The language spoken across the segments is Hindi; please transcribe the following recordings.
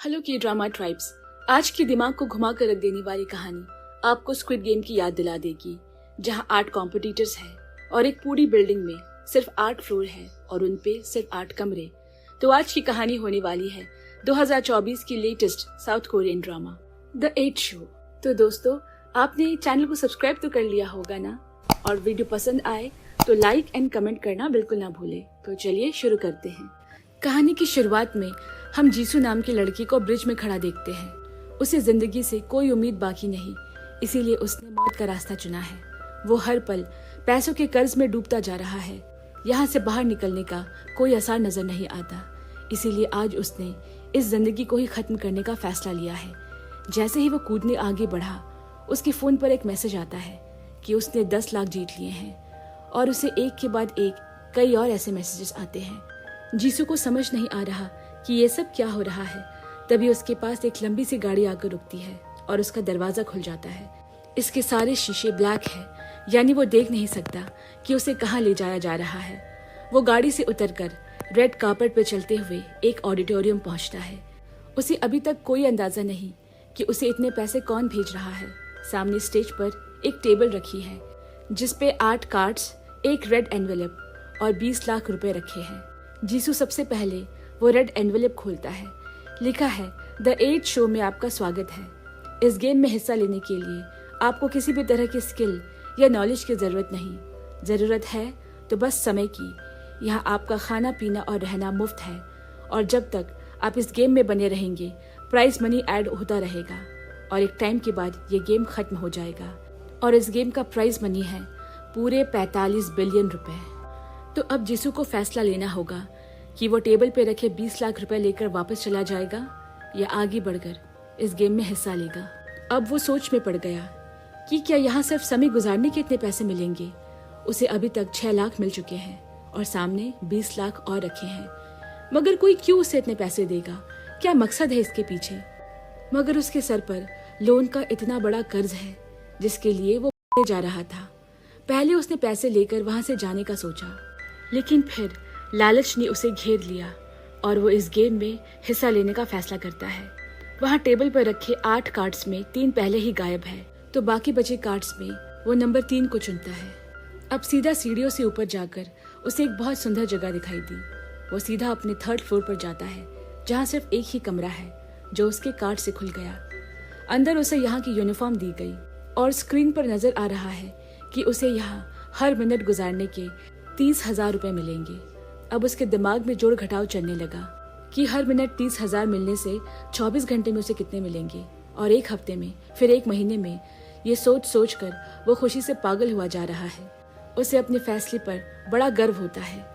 हेलो की ड्रामा ट्राइब्स। आज की दिमाग को घुमा कर रख देने वाली कहानी आपको स्क्विड गेम की याद दिला देगी, जहां 8 कॉम्पिटिटर्स हैं और एक पूरी बिल्डिंग में सिर्फ 8 फ्लोर है और उन पे सिर्फ 8 कमरे। तो आज की कहानी होने वाली है 2024 की latest south Korean drama the 8 show. तो दोस्तों, आपने चैनल को सब्सक्राइब तो कर लिया होगा ना, और वीडियो पसंद आए तो लाइक एंड कमेंट करना बिल्कुल ना भूले। तो चलिए शुरू करते हैं। कहानी की शुरुआत में हम जीसू नाम की लड़की को ब्रिज में खड़ा देखते हैं। उसे जिंदगी से कोई उम्मीद बाकी नहीं, इसीलिए उसने मौत का रास्ता चुना है। वो हर पल पैसों के कर्ज में डूबता जा रहा है। यहाँ से बाहर निकलने का कोई आसार नजर नहीं आता, इसीलिए आज उसने इस जिंदगी को ही खत्म करने का फैसला लिया है। जैसे ही वो कूदने आगे बढ़ा, उसके फोन पर एक मैसेज आता है कि उसने 10 लाख जीत लिए हैं, और उसे एक के बाद एक कई और ऐसे मैसेजेस आते हैं। जीसू को समझ नहीं आ रहा कि ये सब क्या हो रहा है। तभी उसके पास एक लंबी सी गाड़ी आकर रुकती है और उसका दरवाजा खुल जाता है। इसके सारे शीशे ब्लैक है, यानी वो देख नहीं सकता कि उसे कहाँ ले जाया जा रहा है। वो गाड़ी से उतरकर रेड कार्पेट पर चलते हुए एक ऑडिटोरियम पहुंचता है। उसे अभी तक कोई अंदाजा नहीं कि उसे इतने पैसे कौन भेज रहा है। सामने स्टेज पर एक टेबल रखी है जिसपे 8 कार्ड्स, एक रेड एनवेलप और 20 लाख रुपए रखे हैं। जीसू सबसे पहले वो रेड एनवेलप खोलता है। लिखा है, द 8 शो में आपका स्वागत है। इस गेम में हिस्सा लेने के लिए आपको किसी भी तरह की स्किल या नॉलेज की जरूरत नहीं। जरूरत है तो बस समय की। यहाँ आपका खाना पीना और रहना मुफ्त है, और जब तक आप इस गेम में बने रहेंगे प्राइज मनी ऐड होता रहेगा, और एक टाइम के बाद ये गेम खत्म हो जाएगा। और इस गेम का प्राइज मनी है पूरे 45 बिलियन रुपए। तो अब जीसू को फैसला लेना होगा कि वो टेबल पे रखे 20 लाख रुपए लेकर वापस चला जाएगा या आगे बढ़कर इस गेम में हिस्सा लेगा। अब वो सोच में पड़ गया कि क्या यहाँ सिर्फ समय गुजारने के इतने पैसे मिलेंगे। उसे अभी तक 6 लाख मिल चुके हैं और सामने 20 लाख और रखे हैं, मगर कोई क्यों उसे इतने पैसे देगा? क्या मकसद है इसके पीछे? मगर उसके सर पर लोन का इतना बड़ा कर्ज है जिसके लिए वो जा रहा था। पहले उसने पैसे लेकर वहां से जाने का सोचा, लेकिन फिर लालच ने उसे घेर लिया और वो इस गेम में हिस्सा लेने का फैसला करता है। वहाँ टेबल पर रखे 8 कार्ड्स में 3 पहले ही गायब है, तो बाकी बचे कार्ड्स में वो नंबर 3 को चुनता है। अब सीधा सीढ़ियों से ऊपर जाकर उसे एक बहुत सुंदर जगह दिखाई दी। वो सीधा अपने 3rd फ्लोर पर जाता है, जहाँ सिर्फ एक ही कमरा है जो उसके कार्ड से खुल गया। अंदर उसे यहाँ की यूनिफॉर्म दी गई और स्क्रीन पर नजर आ रहा है कि उसे यहाँ हर मिनट गुजारने के 30,000 रुपए मिलेंगे। अब उसके दिमाग में जोड़ घटाव चलने लगा कि हर मिनट 30,000 मिलने से 24 घंटे में उसे कितने मिलेंगे, और एक हफ्ते में, फिर एक महीने में। ये सोच सोच कर वो खुशी से पागल हुआ जा रहा है। उसे अपने फैसले पर बड़ा गर्व होता है।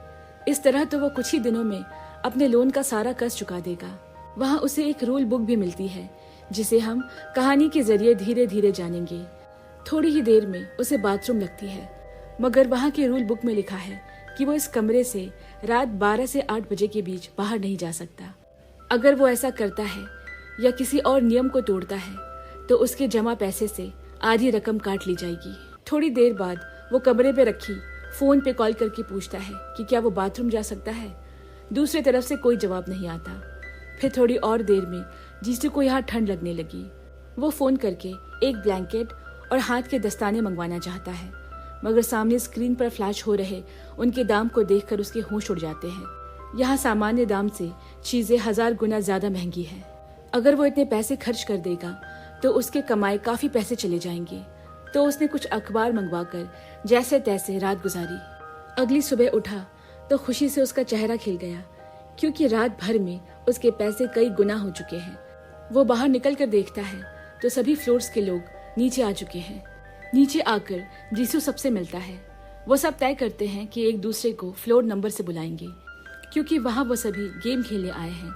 इस तरह तो वो कुछ ही दिनों में अपने लोन का सारा कर्ज चुका देगा। वहाँ उसे एक रूल बुक भी मिलती है जिसे हम कहानी के जरिए धीरे धीरे जानेंगे। थोड़ी ही देर में उसे बाथरूम लगती है, मगर वहाँ के रूल बुक में लिखा है कि वो इस कमरे से रात 12 से 8 बजे के बीच बाहर नहीं जा सकता। अगर वो ऐसा करता है या किसी और नियम को तोड़ता है तो उसके जमा पैसे से आधी रकम काट ली जाएगी। थोड़ी देर बाद वो कमरे पे रखी फोन पे कॉल करके पूछता है कि क्या वो बाथरूम जा सकता है। दूसरी तरफ से कोई जवाब नहीं आता। फिर थोड़ी और देर में जीसू को यहाँ ठंड लगने लगी। वो फोन करके एक ब्लैंकेट और हाथ के दस्ताने मंगवाना चाहता है, मगर सामने स्क्रीन पर फ्लैश हो रहे उनके दाम को देखकर उसके होश उड़ जाते हैं। यहाँ सामान्य दाम से चीजें 1000 गुना ज्यादा महंगी है। अगर वो इतने पैसे खर्च कर देगा तो उसके कमाए काफी पैसे चले जाएंगे। तो उसने कुछ अखबार मंगवाकर जैसे तैसे रात गुजारी। अगली सुबह उठा तो खुशी से उसका चेहरा खिल गया, क्योंकि रात भर में उसके पैसे कई गुना हो चुके हैं। वो बाहर निकल कर देखता है तो सभी फ्लोर्स के लोग नीचे आ चुके हैं। नीचे आकर जीसू सबसे मिलता है। वो सब तय करते हैं कि एक दूसरे को फ्लोर नंबर से बुलाएंगे, क्योंकि वहाँ वो सभी गेम खेलने आए हैं।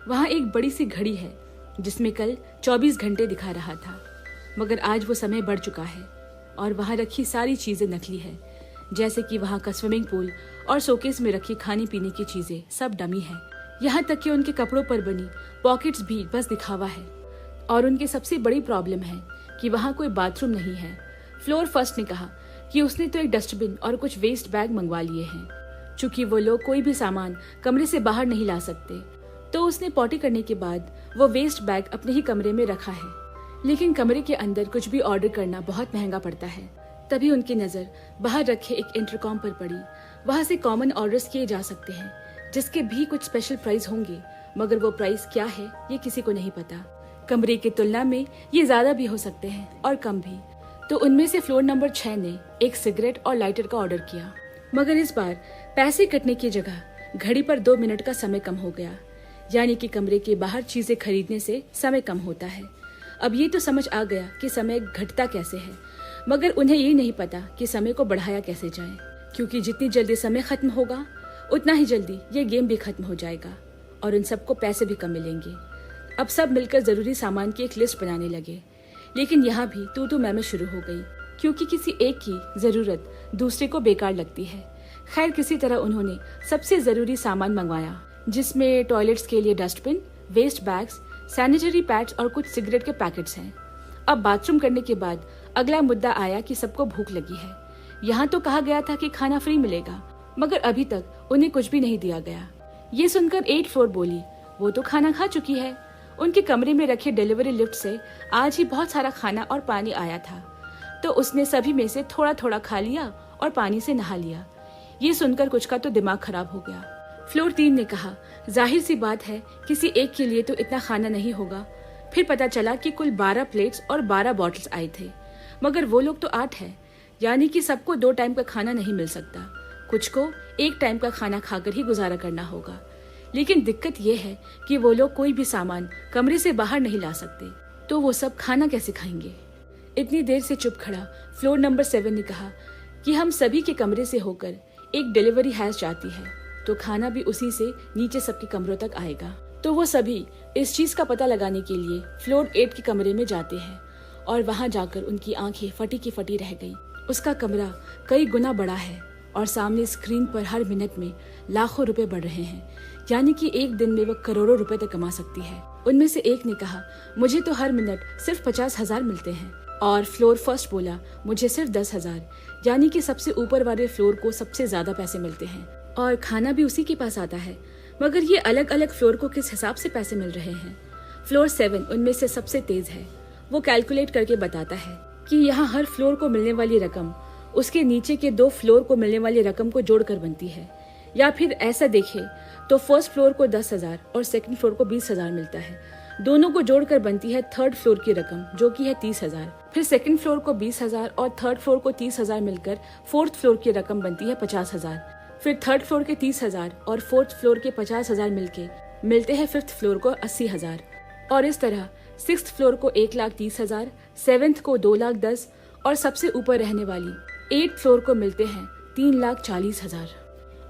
वहाँ एक बड़ी सी घड़ी है जिसमें कल 24 घंटे दिखा रहा था, मगर आज वो समय बढ़ चुका है और वहाँ रखी सारी चीजें नकली है। जैसे कि वहाँ का स्विमिंग पूल और शोकेस में रखी खाने पीने की चीजें सब डमी है। यहाँ तक कि उनके कपड़ों पर बनी पॉकेट्स भी बस दिखावा है। और उनकी सबसे बड़ी प्रॉब्लम है कि वहाँ कोई बाथरूम नहीं है। फ्लोर फर्स्ट ने कहा कि उसने तो एक डस्टबिन और कुछ वेस्ट बैग मंगवा लिए हैं। चूंकि वो लोग कोई भी सामान कमरे से बाहर नहीं ला सकते, तो उसने पॉटी करने के बाद वो वेस्ट बैग अपने ही कमरे में रखा है, लेकिन कमरे के अंदर कुछ भी ऑर्डर करना बहुत महंगा पड़ता है। तभी उनकी नजर बाहर रखे एक इंटरकॉम पर पड़ी। वहां से कॉमन ऑर्डर्स किए जा सकते हैं, जिसके भी कुछ स्पेशल प्राइस होंगे, मगर वो प्राइस क्या है ये किसी को नहीं पता। कमरे की तुलना में ये ज्यादा भी हो सकते हैं और कम भी। तो उनमें से फ्लोर नंबर 6 ने एक सिगरेट और लाइटर का ऑर्डर किया, मगर इस बार पैसे कटने की जगह घड़ी पर 2 मिनट का समय कम हो गया। यानी कि कमरे के बाहर चीजें खरीदने से समय कम होता है। अब ये तो समझ आ गया कि समय घटता कैसे है, मगर उन्हें ये नहीं पता कि समय को बढ़ाया कैसे जाए, क्योंकि जितनी जल्दी समय खत्म होगा उतना ही जल्दी ये गेम भी खत्म हो जाएगा और उन सबको पैसे भी कम मिलेंगे। अब सब मिलकर जरूरी सामान की एक लिस्ट बनाने लगे, लेकिन यहाँ भी तू मैं शुरू हो गई, क्योंकि किसी एक की जरूरत दूसरे को बेकार लगती है। खैर, किसी तरह उन्होंने सबसे जरूरी सामान मंगवाया, जिसमें टॉयलेट्स के लिए dustbin, waste bags, sanitary pads और कुछ सिगरेट के पैकेट्स हैं। अब बाथरूम करने के बाद अगला मुद्दा आया कि सबको भूख लगी है। यहाँ तो कहा गया था कि खाना फ्री मिलेगा, मगर अभी तक उन्हें कुछ भी नहीं दिया गया। ये सुनकर 8 फ्लोर बोली, वो तो खाना खा चुकी है। उनके कमरे में रखे डिलीवरी लिफ्ट से आज ही बहुत सारा खाना और पानी आया था, तो उसने सभी में से थोड़ा थोड़ा खा लिया और पानी से नहा लिया। ये सुनकर कुछ का तो दिमाग खराब हो गया। फ्लोर 3 ने कहा, जाहिर सी बात है किसी एक के लिए तो इतना खाना नहीं होगा। फिर पता चला कि कुल 12 प्लेट्स और 12 बॉटल्स आए थे, मगर वो लोग तो 8 है, यानी कि सबको 2 टाइम का खाना नहीं मिल सकता। कुछ को 1 टाइम का खाना खाकर ही गुजारा करना होगा। लेकिन दिक्कत ये है कि वो लोग कोई भी सामान कमरे से बाहर नहीं ला सकते, तो वो सब खाना कैसे खाएंगे। इतनी देर से चुप खड़ा फ्लोर नंबर 7 ने कहा कि हम सभी के कमरे से होकर एक डिलीवरी हैज जाती है, तो खाना भी उसी से नीचे सबके कमरों तक आएगा। तो वो सभी इस चीज का पता लगाने के लिए फ्लोर 8 के कमरे में जाते हैं और वहां जाकर उनकी आंखें फटी की फटी रह गई। उसका कमरा कई गुना बड़ा है और सामने स्क्रीन पर हर मिनट में लाखों रुपए बढ़ रहे हैं, यानी कि एक दिन में वो करोड़ों रुपए तक कमा सकती है। उनमें से एक ने कहा, मुझे तो हर मिनट सिर्फ 50,000 मिलते हैं। और फ्लोर फर्स्ट बोला, मुझे सिर्फ 10,000, यानी कि सबसे ऊपर वाले फ्लोर को सबसे ज्यादा पैसे मिलते हैं और खाना भी उसी के पास आता है। मगर ये अलग अलग फ्लोर को किस हिसाब से पैसे मिल रहे हैं। फ्लोर 7 उनमें से सबसे तेज है। वो कैलकुलेट करके बताता है कि यहाँ हर फ्लोर को मिलने वाली रकम उसके नीचे के 2 फ्लोर को मिलने वाली रकम को जोड़कर बनती है। या फिर ऐसा देखे तो फर्स्ट फ्लोर को 10,000 और सेकंड फ्लोर को 20,000 मिलता है। दोनों को जोड़कर बनती है थर्ड फ्लोर की रकम, जो कि है 30,000। फिर सेकंड फ्लोर को 20,000 और थर्ड फ्लोर को 30,000 मिलकर फोर्थ फ्लोर की रकम बनती है 50,000। फिर थर्ड फ्लोर के 30,000 और फोर्थ फ्लोर के 50,000 मिलके मिलते हैं फिफ्थ फ्लोर को 80,000। और इस तरह सिक्स्थ फ्लोर को 1,30,000, सेवेंथ को 2,10,000 और सबसे ऊपर रहने वाली 8th फ्लोर को मिलते हैं 3,40,000।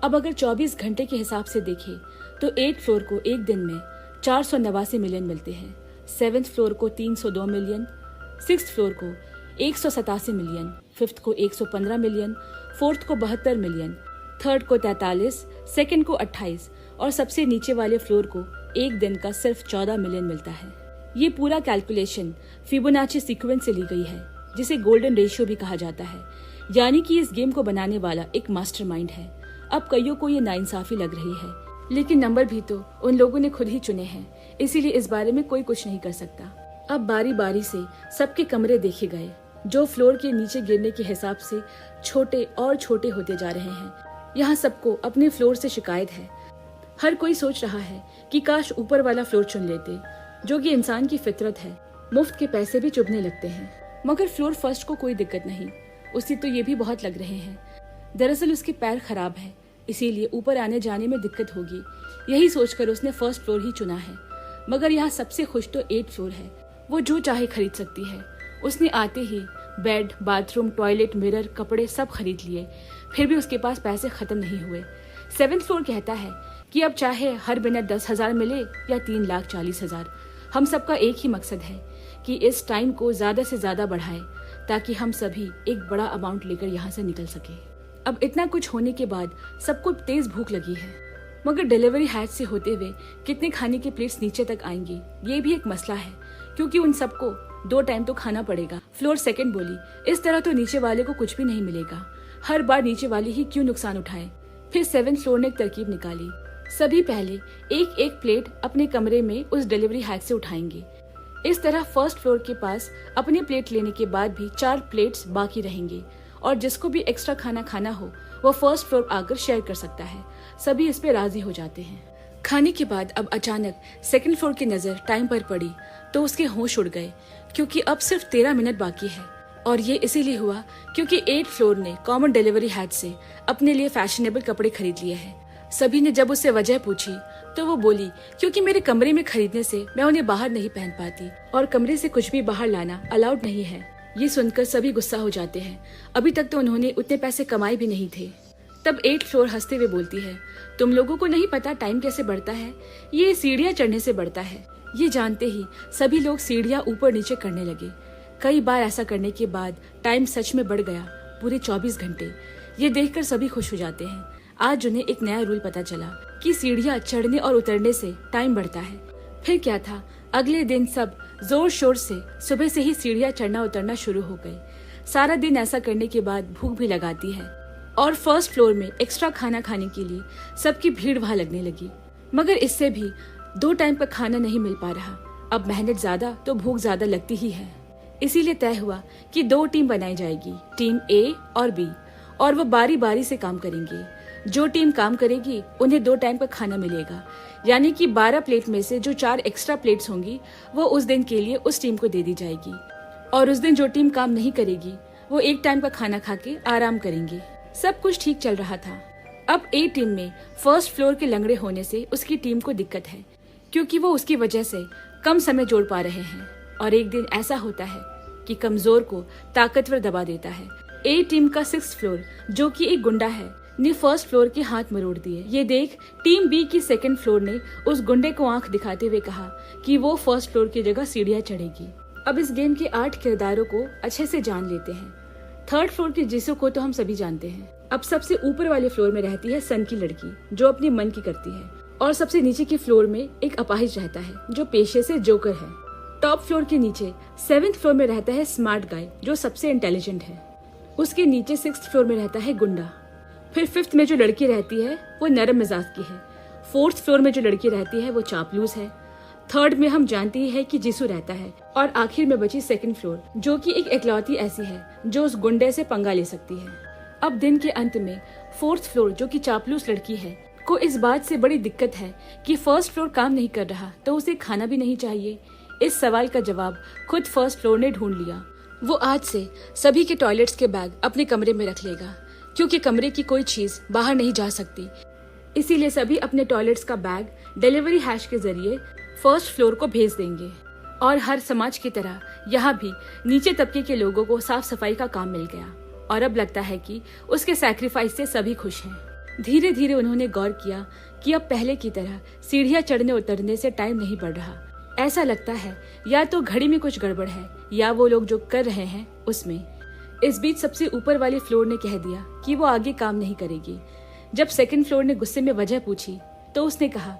अब अगर 24 घंटे के हिसाब से देखें तो 8th फ्लोर को एक दिन में 489 मिलियन मिलते हैं, 7th फ्लोर को 302 मिलियन, 6th फ्लोर को 187 मिलियन, 5th को 115 मिलियन, 4th को 72 मिलियन, 3rd को 43, 2nd को 28 और सबसे नीचे वाले फ्लोर को एक दिन का सिर्फ 14 मिलियन मिलता है। ये पूरा कैलकुलेशन फिबोनाची सीक्वेंस से ली गई है, जिसे गोल्डन रेशियो भी कहा जाता है, यानी कि इस गेम को बनाने वाला एक मास्टरमाइंड है। अब कईयों को ये नाइंसाफी लग रही है, लेकिन नंबर भी तो उन लोगों ने खुद ही चुने हैं, इसीलिए इस बारे में कोई कुछ नहीं कर सकता। अब बारी बारी से सबके कमरे देखे गए, जो फ्लोर के नीचे गिरने के हिसाब से छोटे और छोटे होते जा रहे हैं। यहाँ सबको अपने फ्लोर से शिकायत है। हर कोई सोच रहा है कि काश ऊपर वाला फ्लोर चुन लेते, जो कि इंसान की फितरत है। मुफ्त के पैसे भी चुभने लगते हैं, मगर फ्लोर फर्स्ट को कोई दिक्कत नहीं, उसे तो ये भी बहुत लग रहे हैं। दरअसल उसके पैर खराब है, इसीलिए ऊपर आने जाने में दिक्कत होगी। यही सोचकर उसने फर्स्ट फ्लोर ही चुना है। मगर यहाँ सबसे खुश तो 8th फ्लोर है, वो जो चाहे खरीद सकती है। उसने आते ही बेड, बाथरूम, टॉयलेट, मिरर, कपड़े सब खरीद लिए, फिर भी उसके पास पैसे खत्म नहीं हुए। 7th फ्लोर कहता है कि अब चाहे हर मिनट 10,000 मिले या 3,40,000, हम सबका एक ही मकसद है कि इस टाइम को ज्यादा से ज्यादा बढ़ाएं, ताकि हम सभी एक बड़ा अमाउंट लेकर यहाँ से निकल सके। अब इतना कुछ होने के बाद सबको तेज भूख लगी है, मगर डिलीवरी हैच से होते हुए कितने खाने के प्लेट्स नीचे तक आएंगे ये भी एक मसला है, क्योंकि उन सबको 2 टाइम तो खाना पड़ेगा। फ्लोर 2 बोली, इस तरह तो नीचे वाले को कुछ भी नहीं मिलेगा, हर बार नीचे वाले ही क्यों नुकसान उठाए। फिर 7th फ्लोर ने एक तरकीब निकाली, सभी पहले एक एक प्लेट अपने कमरे में उस डिलीवरी हैक से उठाएंगे। इस तरह फर्स्ट फ्लोर के पास अपनी प्लेट लेने के बाद भी 4 प्लेट्स बाकी रहेंगे और जिसको भी एक्स्ट्रा खाना खाना हो वो फर्स्ट फ्लोर आकर शेयर कर सकता है। सभी इस पे राजी हो जाते हैं। खाने के बाद अब अचानक सेकंड फ्लोर की नजर टाइम पर पड़ी तो उसके होश उड़ गए, क्योंकि अब सिर्फ 13 मिनट बाकी है। और ये इसीलिए हुआ क्योंकि 8th फ्लोर ने कॉमन डिलीवरी हैच से अपने लिए फैशनेबल कपड़े खरीद लिए हैं। सभी ने जब उससे वजह पूछी तो वो बोली, क्योंकि मेरे कमरे में खरीदने से मैं उन्हें बाहर नहीं पहन पाती और कमरे से कुछ भी बाहर लाना अलाउड नहीं है। ये सुनकर सभी गुस्सा हो जाते हैं। अभी तक तो उन्होंने उतने पैसे कमाए भी नहीं थे। तब 8th फ्लोर हंसते हुए बोलती है, तुम लोगों को नहीं पता टाइम कैसे बढ़ता है? ये सीढ़ियाँ चढ़ने से बढ़ता है। ये जानते ही सभी लोग सीढ़ियाँ ऊपर नीचे करने लगे। कई बार ऐसा करने के बाद टाइम सच में बढ़ गया, पूरे 24 घंटे। ये देखकर सभी खुश हो जाते हैं। आज उन्हें एक नया रूल पता चला कि सीढ़ियाँ चढ़ने और उतरने से टाइम बढ़ता है। फिर क्या था, अगले दिन सब जोर शोर से सुबह से ही सीढ़ियाँ चढ़ना उतरना शुरू हो गए। सारा दिन ऐसा करने के बाद भूख भी लगाती है और फर्स्ट फ्लोर में एक्स्ट्रा खाना खाने के लिए सबकी भीड़ वहां लगने लगी। मगर इससे भी 2 टाइम का खाना नहीं मिल पा रहा। अब मेहनत ज्यादा तो भूख ज्यादा लगती ही है। इसीलिए तय हुआ कि 2 टीम बनाई जाएगी, टीम ए और बी, और वो बारी बारी से काम करेंगे। जो टीम काम करेगी उन्हें 2 टाइम का खाना मिलेगा, यानी कि 12 प्लेट में से जो 4 एक्स्ट्रा प्लेट्स होंगी वो उस दिन के लिए उस टीम को दे दी जाएगी। और उस दिन जो टीम काम नहीं करेगी वो 1 टाइम का खाना खा के आराम करेंगे। सब कुछ ठीक चल रहा था। अब ए टीम में फर्स्ट फ्लोर के लंगड़े होने से उसकी टीम को दिक्कत है, क्योंकि वो उसकी वजह से कम समय जोड़ पा रहे हैं। और एक दिन ऐसा होता है कि कमजोर को ताकतवर दबा देता है। ए टीम का 6th फ्लोर, जो कि एक गुंडा है, ने फर्स्ट फ्लोर के हाथ मरोड़ दिए। ये देख टीम बी की 2nd फ्लोर ने उस गुंडे को आंख दिखाते हुए कहा कि वो फर्स्ट फ्लोर की जगह सीढ़ियां चढ़ेगी। अब इस गेम के 8 किरदारों को अच्छे से जान लेते हैं। 3rd फ्लोर की जिसू को तो हम सभी जानते हैं। अब सबसे ऊपर वाले फ्लोर में रहती है सन की लड़की, जो अपने मन की करती है। और सबसे नीचे के फ्लोर में एक अपाहिज रहता है, जो पेशे से जोकर है। टॉप फ्लोर के नीचे 7th फ्लोर में रहता है स्मार्ट गाय, जो सबसे इंटेलिजेंट है। उसके नीचे 6th फ्लोर में रहता है गुंडा। फिर 5th में जो लड़की रहती है वो नरम मिजाज की है। 4th फ्लोर में जो लड़की रहती है वो चापलूस है। 3rd में हम जानते ही है कि जिसू रहता है। और आखिर में बची 2nd फ्लोर, जो कि एक इकलौती ऐसी है जो उस गुंडे से पंगा ले सकती है। अब दिन के अंत में 4th फ्लोर, जो कि चापलूस लड़की है, को इस बात से बड़ी दिक्कत है कि फर्स्ट फ्लोर काम नहीं कर रहा तो उसे खाना भी नहीं चाहिए। इस सवाल का जवाब खुद फर्स्ट फ्लोर ने ढूंढ लिया। वो आज से सभी के टॉयलेट्स के बैग अपने कमरे में रख लेगा, क्योंकि कमरे की कोई चीज बाहर नहीं जा सकती। इसीलिए सभी अपने टॉयलेट्स का बैग डिलीवरी हैश के जरिए फर्स्ट फ्लोर को भेज देंगे। और हर समाज की तरह यहाँ भी नीचे तबके के लोगों को साफ सफाई का काम मिल गया और अब लगता है कि उसके सैक्रिफाइस से सभी खुश हैं। धीरे धीरे उन्होंने गौर किया कि अब पहले की तरह सीढ़ियां चढ़ने उतरने से टाइम नहीं बढ़ रहा। ऐसा लगता है या तो घड़ी में कुछ गड़बड़ है या वो लोग जो कर रहे हैं उसमें। इस बीच सबसे ऊपर वाले फ्लोर ने कह दिया कि वो आगे काम नहीं करेगी। जब 2nd फ्लोर ने गुस्से में वजह पूछी तो उसने कहा,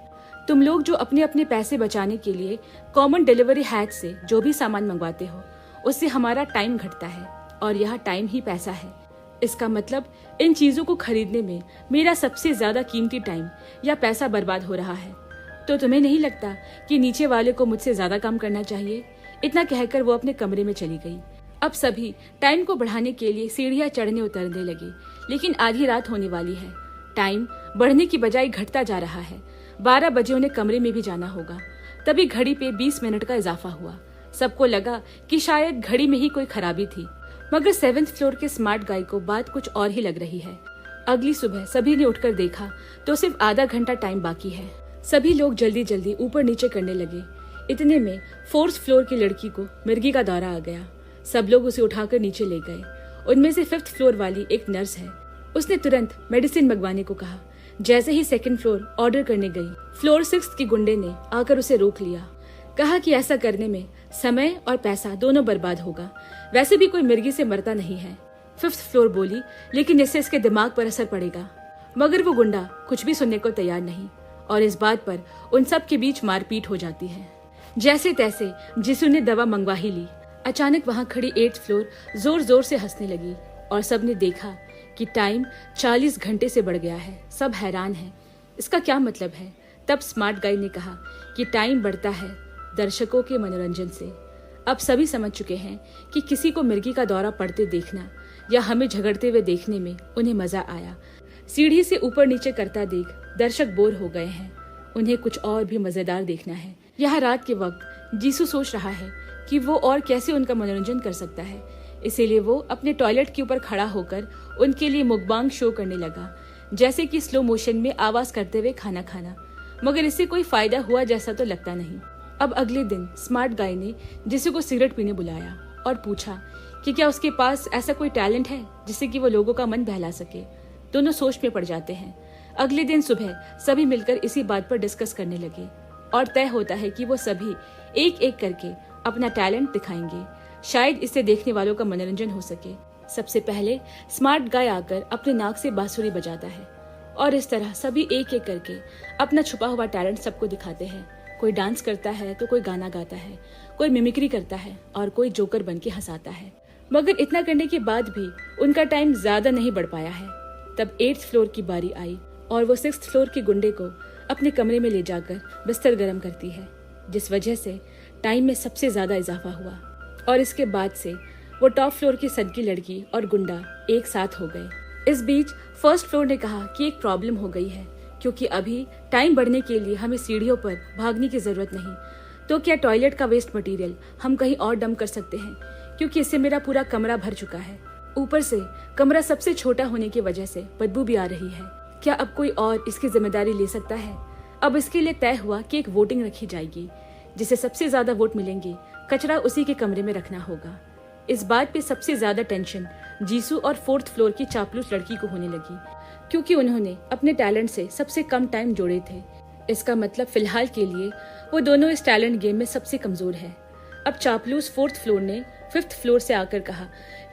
तुम लोग जो अपने अपने पैसे बचाने के लिए कॉमन डिलीवरी हैच से जो भी सामान मंगवाते हो उससे हमारा टाइम घटता है और यह टाइम ही पैसा है। इसका मतलब इन चीजों को खरीदने में मेरा सबसे ज्यादा कीमती टाइम या पैसा बर्बाद हो रहा है। तो तुम्हें नहीं लगता कि नीचे वाले को मुझसे ज्यादा काम करना चाहिए? इतना कहकर वो अपने कमरे में चली गई। अब सभी टाइम को बढ़ाने के लिए सीढ़ियां चढ़ने उतरने लगे, लेकिन आधी रात होने वाली है। टाइम बढ़ने की बजाय घटता जा रहा है। 12 बजे उन्हें कमरे में भी जाना होगा। तभी घड़ी पे 20 मिनट का इजाफा हुआ। सबको लगा कि शायद घड़ी में ही कोई खराबी थी, मगर 7th फ्लोर के स्मार्ट गाय को बात कुछ और ही लग रही है। अगली सुबह सभी ने उठकर देखा तो सिर्फ आधा घंटा टाइम बाकी है। सभी लोग जल्दी जल्दी ऊपर नीचे करने लगे। इतने में 4th फ्लोर की लड़की को मिर्गी का दौरा आ गया। सब लोग उसे उठाकर नीचे ले गए। उनमें से 5th फ्लोर वाली एक नर्स है। उसने तुरंत मेडिसिन मंगवाने को कहा। जैसे ही 2nd फ्लोर ऑर्डर करने गई, फ्लोर 6 की गुंडे ने आकर उसे रोक लिया। कहा कि ऐसा करने में समय और पैसा दोनों बर्बाद होगा। वैसे भी कोई मिर्गी से मरता नहीं है। 5th फ्लोर बोली, लेकिन इससे इसके दिमाग पर असर पड़ेगा। मगर वो गुंडा कुछ भी सुनने को तैयार नहीं और इस बात पर उन सब के बीच मारपीट हो जाती है। जैसे तैसे जिसू ने दवा मंगवा ही ली। अचानक वहां खड़ी 8th फ्लोर जोर जोर से हंसने लगी और सबने देखा कि टाइम 40 घंटे से बढ़ गया है। सब हैरान हैं। इसका क्या मतलब है? तब स्मार्ट गाय ने कहा कि टाइम बढ़ता है दर्शकों के मनोरंजन से। अब सभी समझ चुके हैं कि किसी को मिर्गी का दौरा पड़ते देखना या हमें झगड़ते हुए देखने में उन्हें मजा आया। सीढ़ी से ऊपर नीचे करता देख दर्शक बोर हो गए हैं, उन्हें कुछ और भी मजेदार देखना है। यहाँ रात के वक्त जीसू सोच रहा है कि वो और कैसे उनका मनोरंजन कर सकता है, इसीलिए वो अपने टॉयलेट के ऊपर खड़ा होकर उनके लिए मुकबांग शो करने लगा, जैसे कि स्लो मोशन में आवाज करते हुए खाना खाना। मगर इससे कोई फायदा हुआ जैसा तो लगता नहीं। अब अगले दिन स्मार्ट गाय ने जीसू को सिगरेट पीने बुलाया और पूछा कि क्या उसके पास ऐसा कोई टैलेंट है जिससे कि वो लोगों का मन बहला सके। दोनों सोच में पड़ जाते हैं। अगले दिन सुबह सभी मिलकर इसी बात पर डिस्कस करने लगे और तय होता है कि वो सभी एक एक करके अपना टैलेंट दिखाएंगे, शायद इससे देखने वालों का मनोरंजन हो सके। सबसे पहले स्मार्ट गाय आकर अपने नाक से बांसुरी बजाता है और इस तरह सभी एक एक करके अपना छुपा हुआ टैलेंट सबको दिखाते हैं। कोई डांस करता है तो कोई गाना गाता है, कोई मिमिक्री करता है और कोई जोकर बन के हंसाता है। मगर इतना करने के बाद भी उनका टाइम ज्यादा नहीं बढ़ पाया है। तब 8th फ्लोर की बारी आई और वो 6th फ्लोर के गुंडे को अपने कमरे में ले जाकर बिस्तर गर्म करती है, जिस वजह से टाइम में सबसे ज्यादा इजाफा हुआ। और इसके बाद से वो टॉप फ्लोर की सनकी लड़की और गुंडा एक साथ हो गए। इस बीच 1st फ्लोर ने कहा कि एक प्रॉब्लम हो गई है, क्योंकि अभी टाइम बढ़ने के लिए हमें सीढ़ियों पर भागने की जरूरत नहीं, तो क्या टॉयलेट का वेस्ट मटेरियल हम कहीं और डंप कर सकते हैं, क्योंकि इससे मेरा पूरा कमरा भर चुका है। ऊपर से कमरा सबसे छोटा होने की वजह से बदबू भी आ रही है। क्या अब कोई और इसकी जिम्मेदारी ले सकता है? अब इसके लिए तय हुआ कि एक वोटिंग रखी जाएगी, जिसे सबसे ज्यादा वोट मिलेंगे कचरा उसी के कमरे में रखना होगा। इस बात पे सबसे ज्यादा टेंशन जीसू और 4th फ्लोर की चापलूस लड़की को होने लगी, क्योंकि उन्होंने अपने टैलेंट से सबसे कम टाइम जोड़े थे। इसका मतलब फिलहाल के लिए वो दोनों इस टैलेंट गेम में सबसे कमजोर है। अब चापलूस 4th फ्लोर ने 5th फ्लोर से आकर कहा,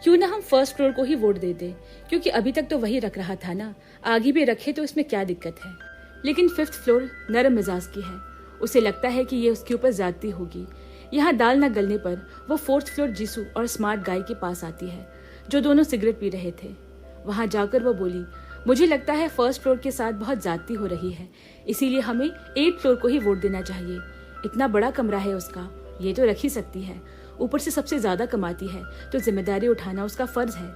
क्यों ना हम 1st फ्लोर को ही वोट दे दें, क्योंकि अभी तक तो वही रख रहा था ना, आगे भी रखे तो इसमें क्या दिक्कत है। लेकिन 5th फ्लोर नरम मिजाज की है, उसे लगता है कि ये उसके ऊपर ज्यादती होगी। यहाँ दाल न गलने पर वो 4th फ्लोर जीसू और स्मार्ट गाय के पास आती है, जो दोनों सिगरेट पी रहे थे। वहां जाकर वो बोली, मुझे लगता है 1st फ्लोर के साथ बहुत ज्यादती हो रही है, इसीलिए हमें 8th फ्लोर को ही वोट देना चाहिए। इतना बड़ा कमरा है उसका, ये तो रख ही सकती है। ऊपर से सबसे ज्यादा कमाती है, तो जिम्मेदारी उठाना उसका फर्ज है।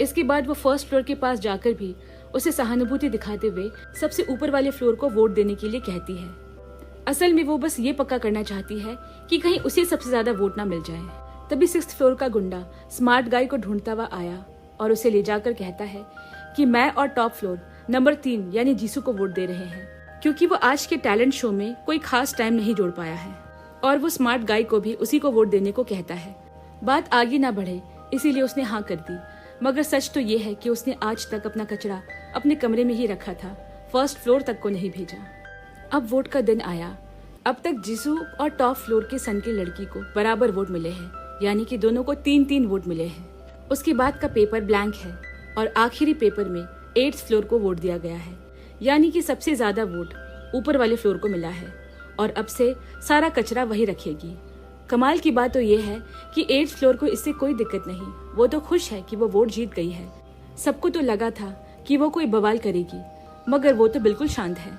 इसके बाद वो 1st फ्लोर के पास जाकर भी उसे सहानुभूति दिखाते हुए सबसे ऊपर वाले फ्लोर को वोट देने के लिए कहती है। असल में वो बस ये पक्का करना चाहती है कि कहीं उसे सबसे ज्यादा वोट ना मिल जाए। तभी 6th फ्लोर का गुंडा स्मार्ट गाय को ढूंढता हुआ आया और उसे ले जाकर कहता है कि मैं और टॉप फ्लोर नंबर 3 यानी जीसू को वोट दे रहे हैं, क्योंकि वो आज के टैलेंट शो में कोई खास टाइम नहीं जोड़ पाया है। और वो स्मार्ट गाय को भी उसी को वोट देने को कहता है। बात आगे ना बढ़े इसीलिए उसने हाँ कर दी, मगर सच तो ये है कि उसने आज तक अपना कचरा अपने कमरे में ही रखा था, 1st फ्लोर तक को नहीं भेजा। अब वोट का दिन आया। अब तक जीसू और टॉप फ्लोर के सन की लड़की को बराबर वोट मिले हैं, यानी कि दोनों को 3-3 वोट मिले हैं। उसके बाद का पेपर ब्लैंक है और आखिरी पेपर में 8th फ्लोर को वोट दिया गया है, यानी कि सबसे ज्यादा वोट ऊपर वाले फ्लोर को मिला है और अब से सारा कचरा वही रखेगी। कमाल की बात तो ये है कि 8th फ्लोर को इससे कोई दिक्कत नहीं, वो तो खुश है कि वो वोट जीत गई है। सबको तो लगा था कि वो कोई बवाल करेगी, मगर वो तो बिल्कुल शांत है।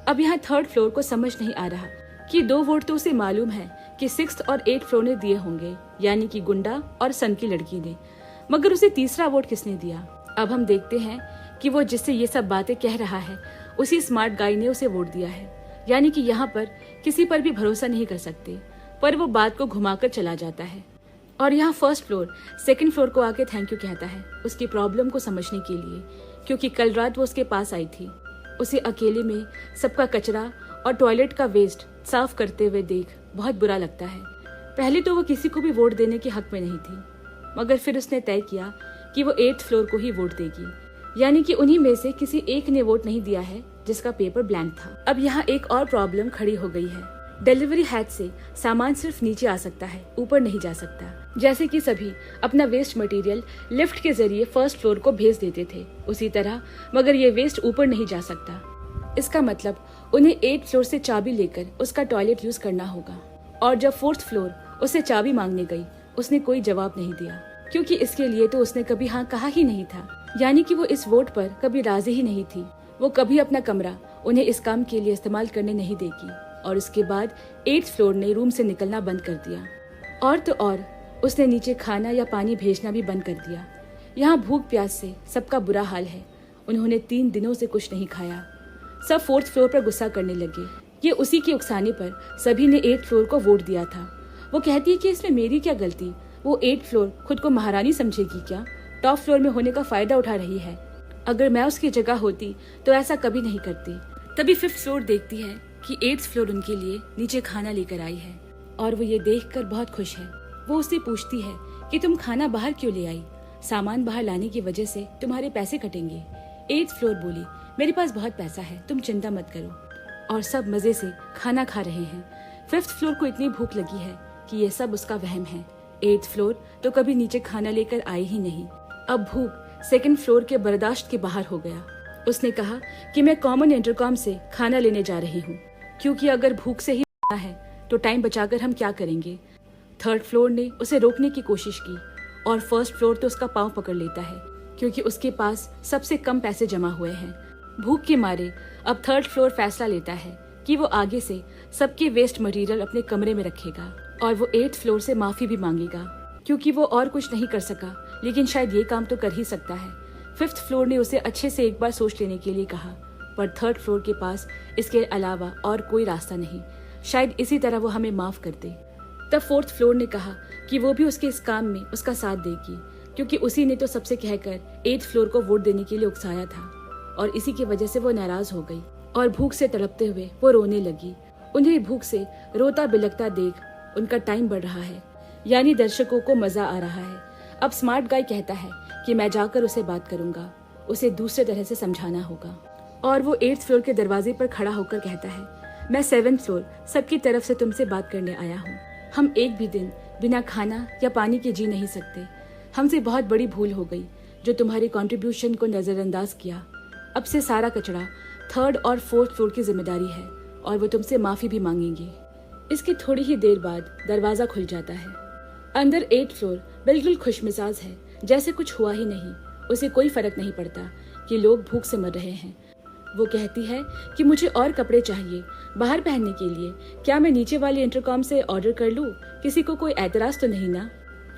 अब यहाँ 3rd फ्लोर को समझ नहीं आ रहा कि 2 वोट तो उसे मालूम है कि 6th और 8th फ्लोर ने दिए होंगे, यानी कि गुंडा और सन की लड़की ने, मगर उसे तीसरा वोट किसने दिया। अब हम देखते हैं कि वो जिससे ये सब बातें कह रहा है उसी स्मार्ट गाय ने उसे वोट दिया है, यानी कि यहाँ पर किसी पर भी भरोसा नहीं कर सकते। पर वो बात को घुमाकर चला जाता है और यहाँ 1st फ्लोर 2nd फ्लोर को आके थैंक यू कहता है उसकी प्रॉब्लम को समझने के लिए, क्योंकि कल रात वो उसके पास आई थी। उसे अकेले में सबका कचरा और टॉयलेट का वेस्ट साफ करते हुए देख बहुत बुरा लगता है। पहले तो वो किसी को भी वोट देने के हक में नहीं थी, मगर फिर उसने तय किया कि वो 8th फ्लोर को ही वोट देगी, यानी कि उन्हीं में से किसी एक ने वोट नहीं दिया है जिसका पेपर ब्लैंक था। अब यहाँ एक और प्रॉब्लम खड़ी हो गई है। डिलीवरी हैच से सामान सिर्फ नीचे आ सकता है, ऊपर नहीं जा सकता। जैसे कि सभी अपना वेस्ट मटेरियल लिफ्ट के जरिए 1st फ्लोर को भेज देते थे, उसी तरह मगर ये वेस्ट ऊपर नहीं जा सकता। इसका मतलब उन्हें 8th फ्लोर से चाबी लेकर उसका टॉयलेट यूज करना होगा। और जब 4th फ्लोर उसे चाबी मांगने गई, उसने कोई जवाब नहीं दिया, क्योंकि इसके लिए तो उसने कभी हाँ कहा ही नहीं था, यानी कि वो इस वोट पर कभी राजी ही नहीं थी। वो कभी अपना कमरा उन्हें इस काम के लिए इस्तेमाल करने नहीं देगी। और उसके बाद 8th फ्लोर ने रूम से निकलना बंद कर दिया। और तो और उसने नीचे खाना या पानी भेजना भी बंद कर दिया। यहाँ भूख प्यास से सबका बुरा हाल है। उन्होंने 3 दिनों से कुछ नहीं खाया। सब 4th फ्लोर पर गुस्सा करने लगे। ये उसी के उकसाने पर सभी ने 8th फ्लोर को वोट दिया था। वो कहती है कि इसमें मेरी क्या गलती, वो 8th फ्लोर खुद को महारानी समझेगी क्या, टॉप फ्लोर में होने का फायदा उठा रही है। अगर मैं उसकी जगह होती तो ऐसा कभी नहीं करती। तभी 5th फ्लोर देखती है कि 8th फ्लोर उनके लिए नीचे खाना लेकर आई है और वो ये देखकर बहुत खुश है। वो उससे पूछती है कि तुम खाना बाहर क्यों ले आई, सामान बाहर लाने की वजह से तुम्हारे पैसे कटेंगे। 8th फ्लोर बोली, मेरे पास बहुत पैसा है, तुम चिंता मत करो। और सब मजे से खाना खा रहे हैं। 5th फ्लोर को इतनी भूख लगी है कि ये सब उसका वहम है। 8th फ्लोर तो कभी नीचे खाना लेकर आई ही नहीं। अब भूख 2nd फ्लोर के बर्दाश्त के बाहर हो गया। उसने कहा कि मैं कॉमन इंटरकॉम से खाना लेने जा रही हूँ, क्योंकि अगर भूख से ही है तो टाइम बचाकर हम क्या करेंगे। 3rd फ्लोर ने उसे रोकने की कोशिश की और 1st फ्लोर तो उसका पाँव पकड़ लेता है, क्योंकि उसके पास सबसे कम पैसे जमा हुए हैं। भूख के मारे अब 3rd फ्लोर फैसला लेता है कि वो आगे से सबके वेस्ट मटेरियल अपने कमरे में रखेगा और वो 8th फ्लोर से माफी भी मांगेगा, क्योंकि वो और कुछ नहीं कर सका, लेकिन शायद ये काम तो कर ही सकता है। 5th फ्लोर ने उसे अच्छे से एक बार सोच लेने के लिए कहा, पर 3rd फ्लोर के पास इसके अलावा और कोई रास्ता नहीं। शायद इसी तरह वो हमें माफ कर दे। तब 4th फ्लोर ने कहा कि वो भी उसके इस काम में उसका साथ देगी, क्योंकि उसी ने तो सबसे कहकर 8th फ्लोर को वोट देने के लिए उकसाया था और इसी की वजह से वो नाराज हो गई और भूख से तड़पते हुए वो रोने लगी। उन्हें भूख से रोता बिलखता देख उनका टाइम बढ़ रहा है, यानी दर्शकों को मजा आ रहा है। अब स्मार्ट गाय कहता है कि मैं जाकर उसे बात करूंगा, उसे दूसरे तरह से समझाना होगा। और वो 8th फ्लोर के दरवाजे पर खड़ा होकर कहता है, मैं 7th फ्लोर सबकी तरफ से तुमसे बात करने आया हूँ। हम एक भी दिन बिना खाना या पानी के जी नहीं सकते। हमसे बहुत बड़ी भूल हो गई जो तुम्हारी कंट्रीब्यूशन को नजरअंदाज किया। अब से सारा कचरा 3rd और 4th फ्लोर की जिम्मेदारी है और वो तुमसे माफी भी मांगेंगे। इसकी थोड़ी ही देर बाद दरवाजा खुल जाता है। अंदर 8th फ्लोर बिल्कुल खुशमिजाज है, जैसे कुछ हुआ ही नहीं। उसे कोई फर्क नहीं पड़ता कि लोग भूख से मर रहे हैं। वो कहती है कि मुझे और कपड़े चाहिए बाहर पहनने के लिए, क्या मैं नीचे वाले इंटरकॉम से ऑर्डर कर लूं? किसी को कोई एतराज तो नहीं ना?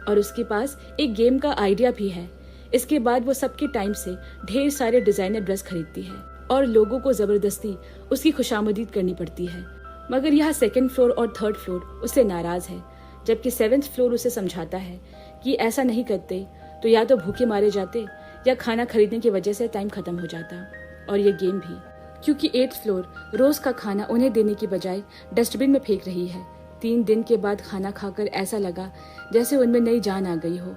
और उसके पास एक गेम का आइडिया भी है। इसके बाद वो सबके टाइम से ढेर सारे डिजाइनर ड्रेस खरीदती है और लोगों को जबरदस्ती उसकी खुशामदीद करनी पड़ती है। मगर यहाँ 2nd फ्लोर और 3rd फ्लोर उससे नाराज है, जबकि 7th फ्लोर उसे समझाता है कि ऐसा नहीं करते तो या तो भूखे मारे जाते या खाना खरीदने की वजह से टाइम खत्म हो जाता। और ये गेम भी, क्योंकि 8th फ्लोर रोज का खाना उन्हें देने की बजाय डस्टबिन में फेंक रही है। 3 दिन के बाद खाना खाकर ऐसा लगा जैसे उनमें नई जान आ गई हो।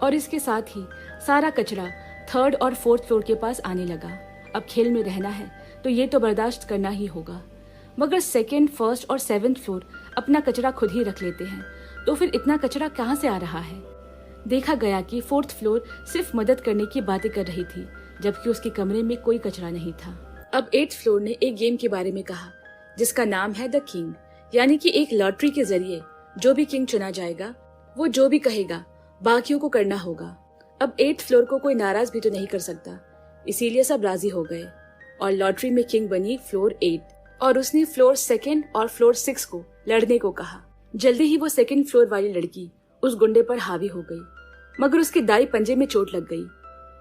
और इसके साथ ही सारा कचरा 3rd और 4th फ्लोर के पास आने लगा। अब खेल में रहना है तो ये तो बर्दाश्त करना ही होगा। मगर 2nd, 1st और 7th फ्लोर अपना कचरा खुद ही रख लेते हैं, तो फिर इतना कचरा कहाँ से आ रहा है? देखा गया कि 4th फ्लोर सिर्फ मदद करने की बातें कर रही थी, जबकि उसके कमरे में कोई कचरा नहीं था। अब 8th फ्लोर ने एक गेम के बारे में कहा जिसका नाम है द किंग, यानी कि एक लॉटरी के जरिए जो भी किंग चुना जाएगा वो जो भी कहेगा बाकियों को करना होगा। अब 8th फ्लोर को कोई नाराज भी तो नहीं कर सकता, इसीलिए सब राजी हो गए और लॉटरी में किंग बनी फ्लोर 8 और उसने फ्लोर 2nd और फ्लोर 6 को लड़ने को कहा। जल्दी ही वो 2nd फ्लोर वाली लड़की उस गुंडे पर हावी हो गई, मगर उसके दाई पंजे में चोट लग गई,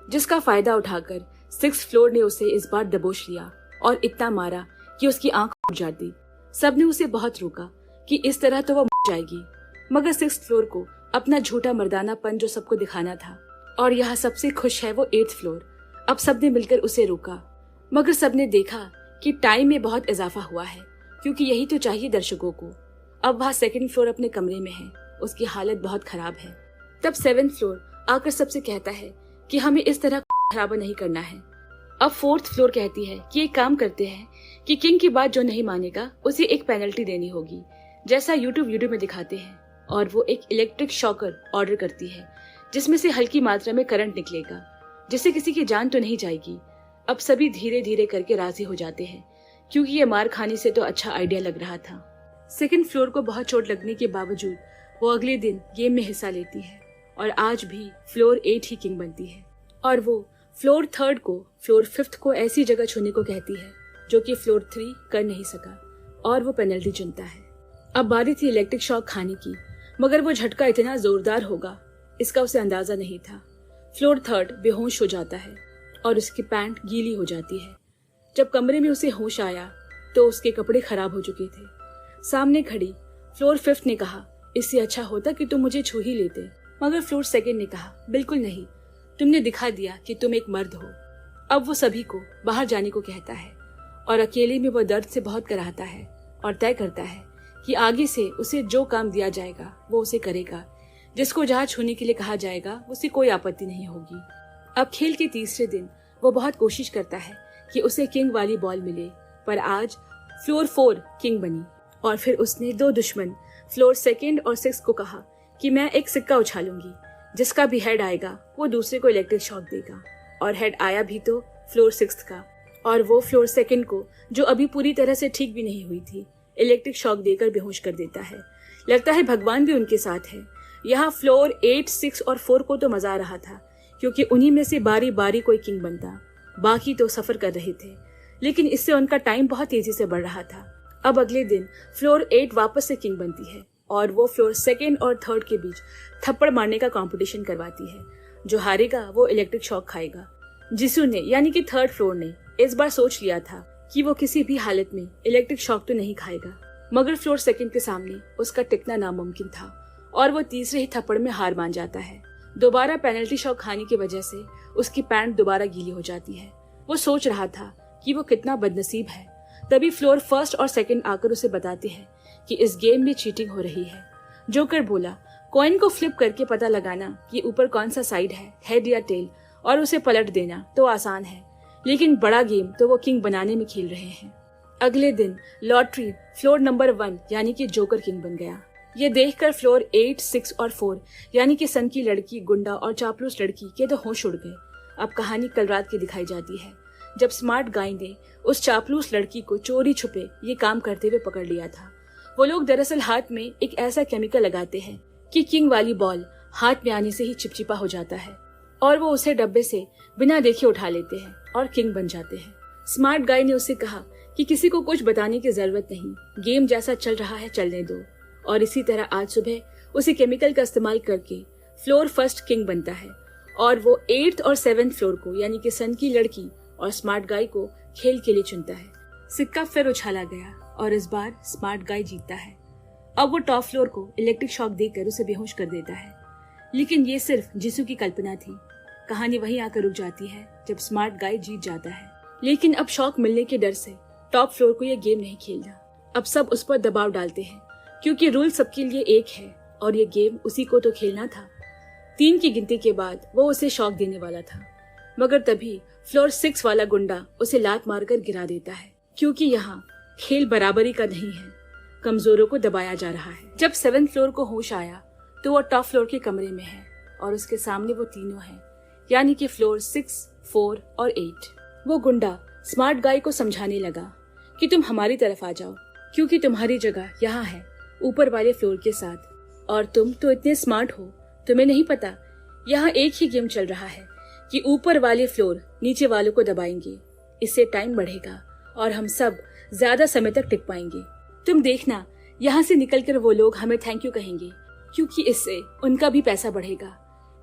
जिसका फायदा उठाकर 6th फ्लोर ने उसे इस बार दबोच लिया और इतना मारा कि उसकी आंख फूट जाती। सबने उसे बहुत रोका कि इस तरह तो वो मर जाएगी, मगर 6th फ्लोर को अपना झूठा मर्दानापन जो सबको दिखाना था। और यहाँ सबसे खुश है वो 8th फ्लोर। अब सबने मिलकर उसे रोका, मगर सबने देखा कि टाइम में बहुत इजाफा हुआ है, क्योंकि यही तो चाहिए दर्शकों को। अब वहाँ 2nd फ्लोर अपने कमरे में है, उसकी हालत बहुत खराब है। तब 7th फ्लोर आकर सबसे कहता है कि हमें इस तरह खराबा नहीं करना है। अब 4th फ्लोर कहती है कि एक काम करते हैं कि किंग की बात जो नहीं मानेगा उसे एक पेनल्टी देनी होगी, जैसा यूट्यूब वीडियो में दिखाते हैं। और वो एक इलेक्ट्रिक शॉकर ऑर्डर करती है जिसमें से हल्की मात्रा में करंट निकलेगा, जिससे किसी की जान तो नहीं जाएगी। अब सभी धीरे धीरे करके राजी हो जाते हैं, क्योंकि ये मार खाने से तो अच्छा आइडिया लग रहा था। 2nd फ्लोर को बहुत चोट लगने के बावजूद वो अगले दिन गेम में हिस्सा लेती है और आज भी फ्लोर 8 ही किंग बनती है। और वो फ्लोर थर्ड को फ्लोर फिफ्थ को ऐसी जगह छूने को कहती है जो कि फ्लोर 3 कर नहीं सका और वो पेनल्टी चुनता है। अब बारी थी इलेक्ट्रिक शॉक खाने की, मगर वो झटका इतना जोरदार होगा इसका उसे अंदाजा नहीं था। फ्लोर थर्ड बेहोश हो जाता है और उसकी पैंट गीली हो जाती है। जब कमरे में उसे होश आया तो उसके कपड़े खराब हो चुके थे। सामने खड़ी फ्लोर फिफ्थ ने कहा, इससे अच्छा होता कि तुम मुझे छू ही लेते। मगर फ्लोर सेकंड ने कहा, बिल्कुल नहीं, तुमने दिखा दिया कि तुम एक मर्द हो। अब वो सभी को बाहर जाने को कहता है और अकेले में वो दर्द से बहुत कराहता है और तय करता है कि आगे से उसे जो काम दिया जाएगा वो उसे करेगा। जिसको जहाँ छूने के लिए कहा जाएगा उसे कोई आपत्ति नहीं होगी। अब खेल के तीसरे दिन वो बहुत कोशिश करता है कि उसे किंग वाली बॉल मिले, पर आज फ्लोर 4 किंग बनी। और फिर उसने 2 दुश्मन फ्लोर सेकंड और 6 को कहा कि मैं एक सिक्का उछालूंगी, जिसका भी हेड आएगा वो दूसरे को इलेक्ट्रिक शॉक देगा। और हेड आया भी तो फ्लोर 6 का, और वो फ्लोर सेकंड को, जो अभी पूरी तरह से ठीक भी नहीं हुई थी, इलेक्ट्रिक शॉक देकर बेहोश कर देता है। लगता है भगवान भी उनके साथ है। यहाँ फ्लोर 8, 6 और 4 को तो मजा आ रहा था, क्योंकि उन्हीं में से बारी बारी कोई किंग बनता। बाकी तो सफर कर रहे थे, लेकिन इससे उनका टाइम बहुत तेजी से बढ़ रहा था। अब अगले दिन फ्लोर 8 वापस से किंग बनती है और वो फ्लोर सेकंड और थर्ड के बीच थप्पड़ मारने का कंपटीशन करवाती है। जो हारेगा वो इलेक्ट्रिक शॉक खाएगा। जिसू ने, यानी कि थर्ड फ्लोर ने, इस बार सोच लिया था कि वो किसी भी हालत में इलेक्ट्रिक शॉक तो नहीं खाएगा, मगर फ्लोर सेकंड के सामने उसका टिकना नामुमकिन था और वो तीसरे ही थप्पड़ में हार मान जाता है। दोबारा पेनल्टी शॉक खाने की वजह से उसकी पैंट दोबारा गीली हो जाती है। वो सोच रहा था कि वो कितना बदनसीब है। तभी फ्लोर फर्स्ट और सेकंड आकर उसे बताते हैं कि इस गेम में चीटिंग हो रही है। जोकर बोला, कॉइन को फ्लिप करके पता लगाना कि ऊपर कौन सा साइड है, हेड या टेल, और उसे पलट देना तो आसान है, लेकिन बड़ा गेम तो वो किंग बनाने में खेल रहे हैं। अगले दिन लॉटरी फ्लोर नंबर 1 यानी कि जोकर किंग बन गया। ये देखकर फ्लोर 8, 6 और 4 यानी कि सन की लड़की, गुंडा और चापलूस लड़की के तो होश उड़ गए। अब कहानी कल रात की दिखाई जाती है, जब स्मार्ट गाय ने उस चापलूस लड़की को चोरी छुपे ये काम करते हुए पकड़ लिया था। वो लोग दरअसल हाथ में एक ऐसा केमिकल लगाते हैं कि किंग वाली बॉल हाथ में आने से ही चिपचिपा हो जाता है और वो उसे डब्बे से बिना देखे उठा लेते हैं और किंग बन जाते हैं। स्मार्ट गाय ने उसे कहा कि किसी को कुछ बताने की जरूरत नहीं, गेम जैसा चल रहा है चलने दो। और इसी तरह आज सुबह उसी केमिकल का इस्तेमाल करके फ्लोर फर्स्ट किंग बनता है और वो 8th और 7th फ्लोर को, यानी कि सन की लड़की और स्मार्ट गाय को खेल के लिए चुनता है। सिक्का फिर उछाला गया और इस बार स्मार्ट गाय जीतता है। अब वो टॉप फ्लोर को इलेक्ट्रिक शॉक देकर उसे बेहोश कर देता है, लेकिन ये सिर्फ जिसू की कल्पना थी। कहानी वहीं आकर रुक जाती है जब स्मार्ट गाय जीत जाता है, लेकिन अब शॉक मिलने के डर से टॉप फ्लोर को ये गेम नहीं खेलना। अब सब उस पर दबाव डालते हैं, क्योंकि रूल सबके लिए एक है और ये गेम उसी को तो खेलना था। 3 की गिनती के बाद वो उसे शॉक देने वाला था, मगर तभी फ्लोर 6 वाला गुंडा उसे लात मारकर गिरा देता है, क्योंकि यहाँ खेल बराबरी का नहीं है, कमजोरों को दबाया जा रहा है। जब 7th फ्लोर को होश आया तो वो टॉप फ्लोर के कमरे में है और उसके सामने वो तीनों हैं, यानी कि फ्लोर 6, 4 और 8। वो गुंडा स्मार्ट गाय को समझाने लगा कि तुम हमारी तरफ आ जाओ, क्योंकि तुम्हारी जगह यहाँ है ऊपर वाले फ्लोर के साथ, और तुम तो इतने स्मार्ट हो, तुम्हें नहीं पता यहाँ एक ही गेम चल रहा है कि ऊपर वाले फ्लोर नीचे वालों को दबाएंगे। इससे टाइम बढ़ेगा और हम सब ज्यादा समय तक टिक पाएंगे। तुम देखना, यहाँ से निकलकर वो लोग हमें थैंक यू कहेंगे, क्योंकि इससे उनका भी पैसा बढ़ेगा।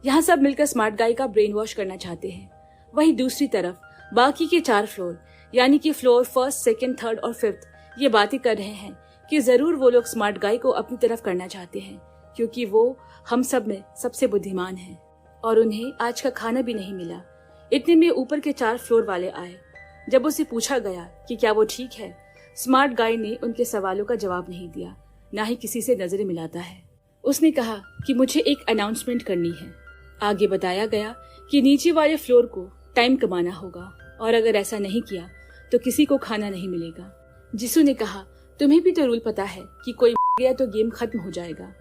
यहाँ सब मिलकर स्मार्ट गाय का ब्रेन वॉश करना चाहते हैं। वहीं दूसरी तरफ बाकी के 4 फ्लोर, यानी कि फ्लोर 1st, 2nd, 3rd और 5th ये बातें कर रहे हैं कि जरूर वो लोग स्मार्ट गाय को अपनी तरफ करना चाहते हैं, क्योंकि वो हम सब में सबसे बुद्धिमान है और उन्हें आज का खाना भी नहीं मिला। इतने में ऊपर के 4 फ्लोर वाले आए। जब उसे पूछा गया कि क्या वो ठीक है, स्मार्ट गाय ने उनके सवालों का जवाब नहीं दिया, ना ही किसी से नजरें मिलाता है। उसने कहा कि मुझे एक अनाउंसमेंट करनी है। आगे बताया गया कि नीचे वाले फ्लोर को टाइम कमाना होगा और अगर ऐसा नहीं किया तो किसी को खाना नहीं मिलेगा। जिसू ने कहा, तुम्हें भी तो रूल पता है कि कोई मर गया तो गेम खत्म हो जाएगा।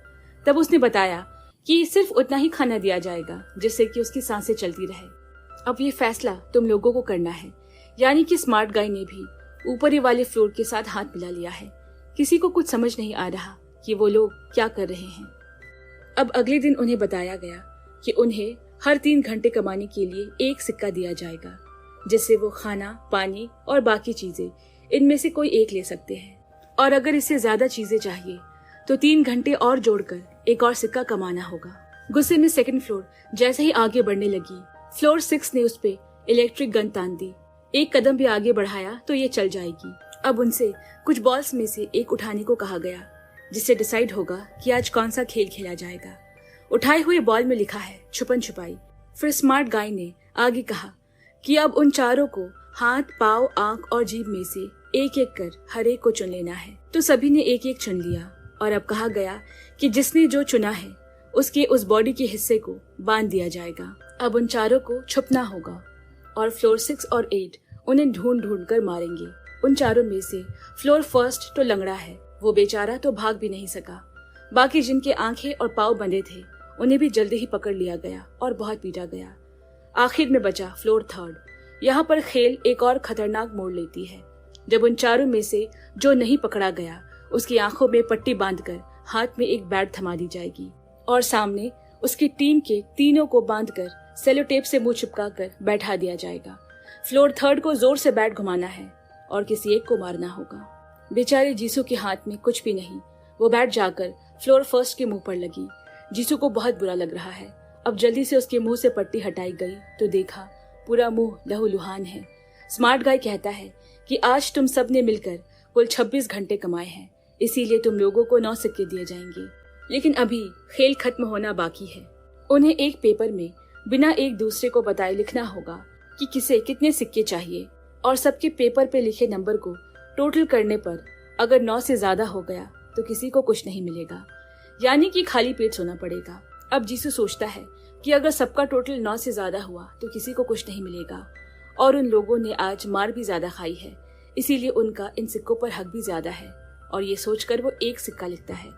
तब उसने बताया कि सिर्फ उतना ही खाना दिया जाएगा जिससे कि उसकी सांसें चलती रहे। अब ये फैसला तुम लोगों को करना है, यानी कि स्मार्ट गाय ने भी ऊपरी वाले फ्लोर के साथ हाथ मिला लिया है। किसी को कुछ समझ नहीं आ रहा कि वो लोग क्या कर रहे हैं। अब अगले दिन उन्हें बताया गया कि उन्हें हर 3 घंटे कमाने के लिए एक सिक्का दिया जाएगा, जिससे वो खाना, पानी और बाकी चीजें इनमें से कोई एक ले सकते हैं। और अगर इससे ज्यादा चीजें चाहिए तो 3 घंटे और जोड़कर एक और सिक्का कमाना होगा। गुस्से में सेकंड फ्लोर जैसे ही आगे बढ़ने लगी, फ्लोर 6 ने उस पे इलेक्ट्रिक गन तान दी। एक कदम भी आगे बढ़ाया तो ये चल जाएगी। अब उनसे कुछ बॉल्स में से एक उठाने को कहा गया, जिससे डिसाइड होगा कि आज कौन सा खेल खेला जाएगा। उठाए हुए बॉल में लिखा है छुपन छुपाई। फिर स्मार्ट गाय ने आगे कहा कि अब उन चारों को हाथ, पाँव, आंख और जीभ में से एक एक कर हर एक को चुन लेना है। तो सभी ने एक एक चुन लिया और अब कहा गया कि जिसने जो चुना है उसके उस बॉडी के हिस्से को बांध दिया जाएगा। अब उन चारों को छुपना होगा और फ्लोर 6 और 8 उन्हें ढूंढ ढूंढ कर मारेंगे। उन चारों में से फ्लोर 1 तो लंगड़ा है, वो बेचारा तो भाग भी नहीं सका। बाकी जिनके आंखें और पाँव बंधे थे उन्हें भी जल्दी ही पकड़ लिया गया और बहुत पीटा गया। आखिर में बचा फ्लोर 3। यहाँ पर खेल एक और खतरनाक मोड़ लेती है, जब उन चारों में से जो नहीं पकड़ा गया उसकी आंखों में पट्टी बांधकर हाथ में एक बैट थमा दी जाएगी और सामने उसकी टीम के तीनों को बांधकर सेलो टेप से मुंह चिपका कर बैठा दिया जाएगा। फ्लोर 3 को जोर से बैट घुमाना है और किसी एक को मारना होगा। बेचारे जीसू के हाथ में कुछ भी नहीं, वो बैट जाकर फ्लोर 1 के मुंह पर लगी। जीसू को बहुत बुरा लग रहा है। अब जल्दी से उसके मुंह से पट्टी हटाई गई तो देखा पूरा मुंह लहूलुहान है। स्मार्ट गाय कहता है कि आज तुम सब ने मिलकर कुल 26 घंटे कमाए हैं, इसीलिए तुम लोगों को 9 सिक्के दिए जाएंगे। लेकिन अभी खेल खत्म होना बाकी है। उन्हें एक पेपर में बिना एक दूसरे को बताए लिखना होगा कि किसे कितने सिक्के चाहिए और सबके पेपर पे लिखे नंबर को टोटल करने पर अगर 9 से ज्यादा हो गया तो किसी को कुछ नहीं मिलेगा, यानी कि खाली पेट सोना पड़ेगा। अब जीसू सोचता है कि अगर सबका टोटल 9 से ज्यादा हुआ तो किसी को कुछ नहीं मिलेगा और उन लोगों ने आज मार भी ज्यादा खाई है, इसीलिए उनका इन सिक्कों पर हक भी ज्यादा है। और ये सोचकर वो एक सिक्का लिखता है।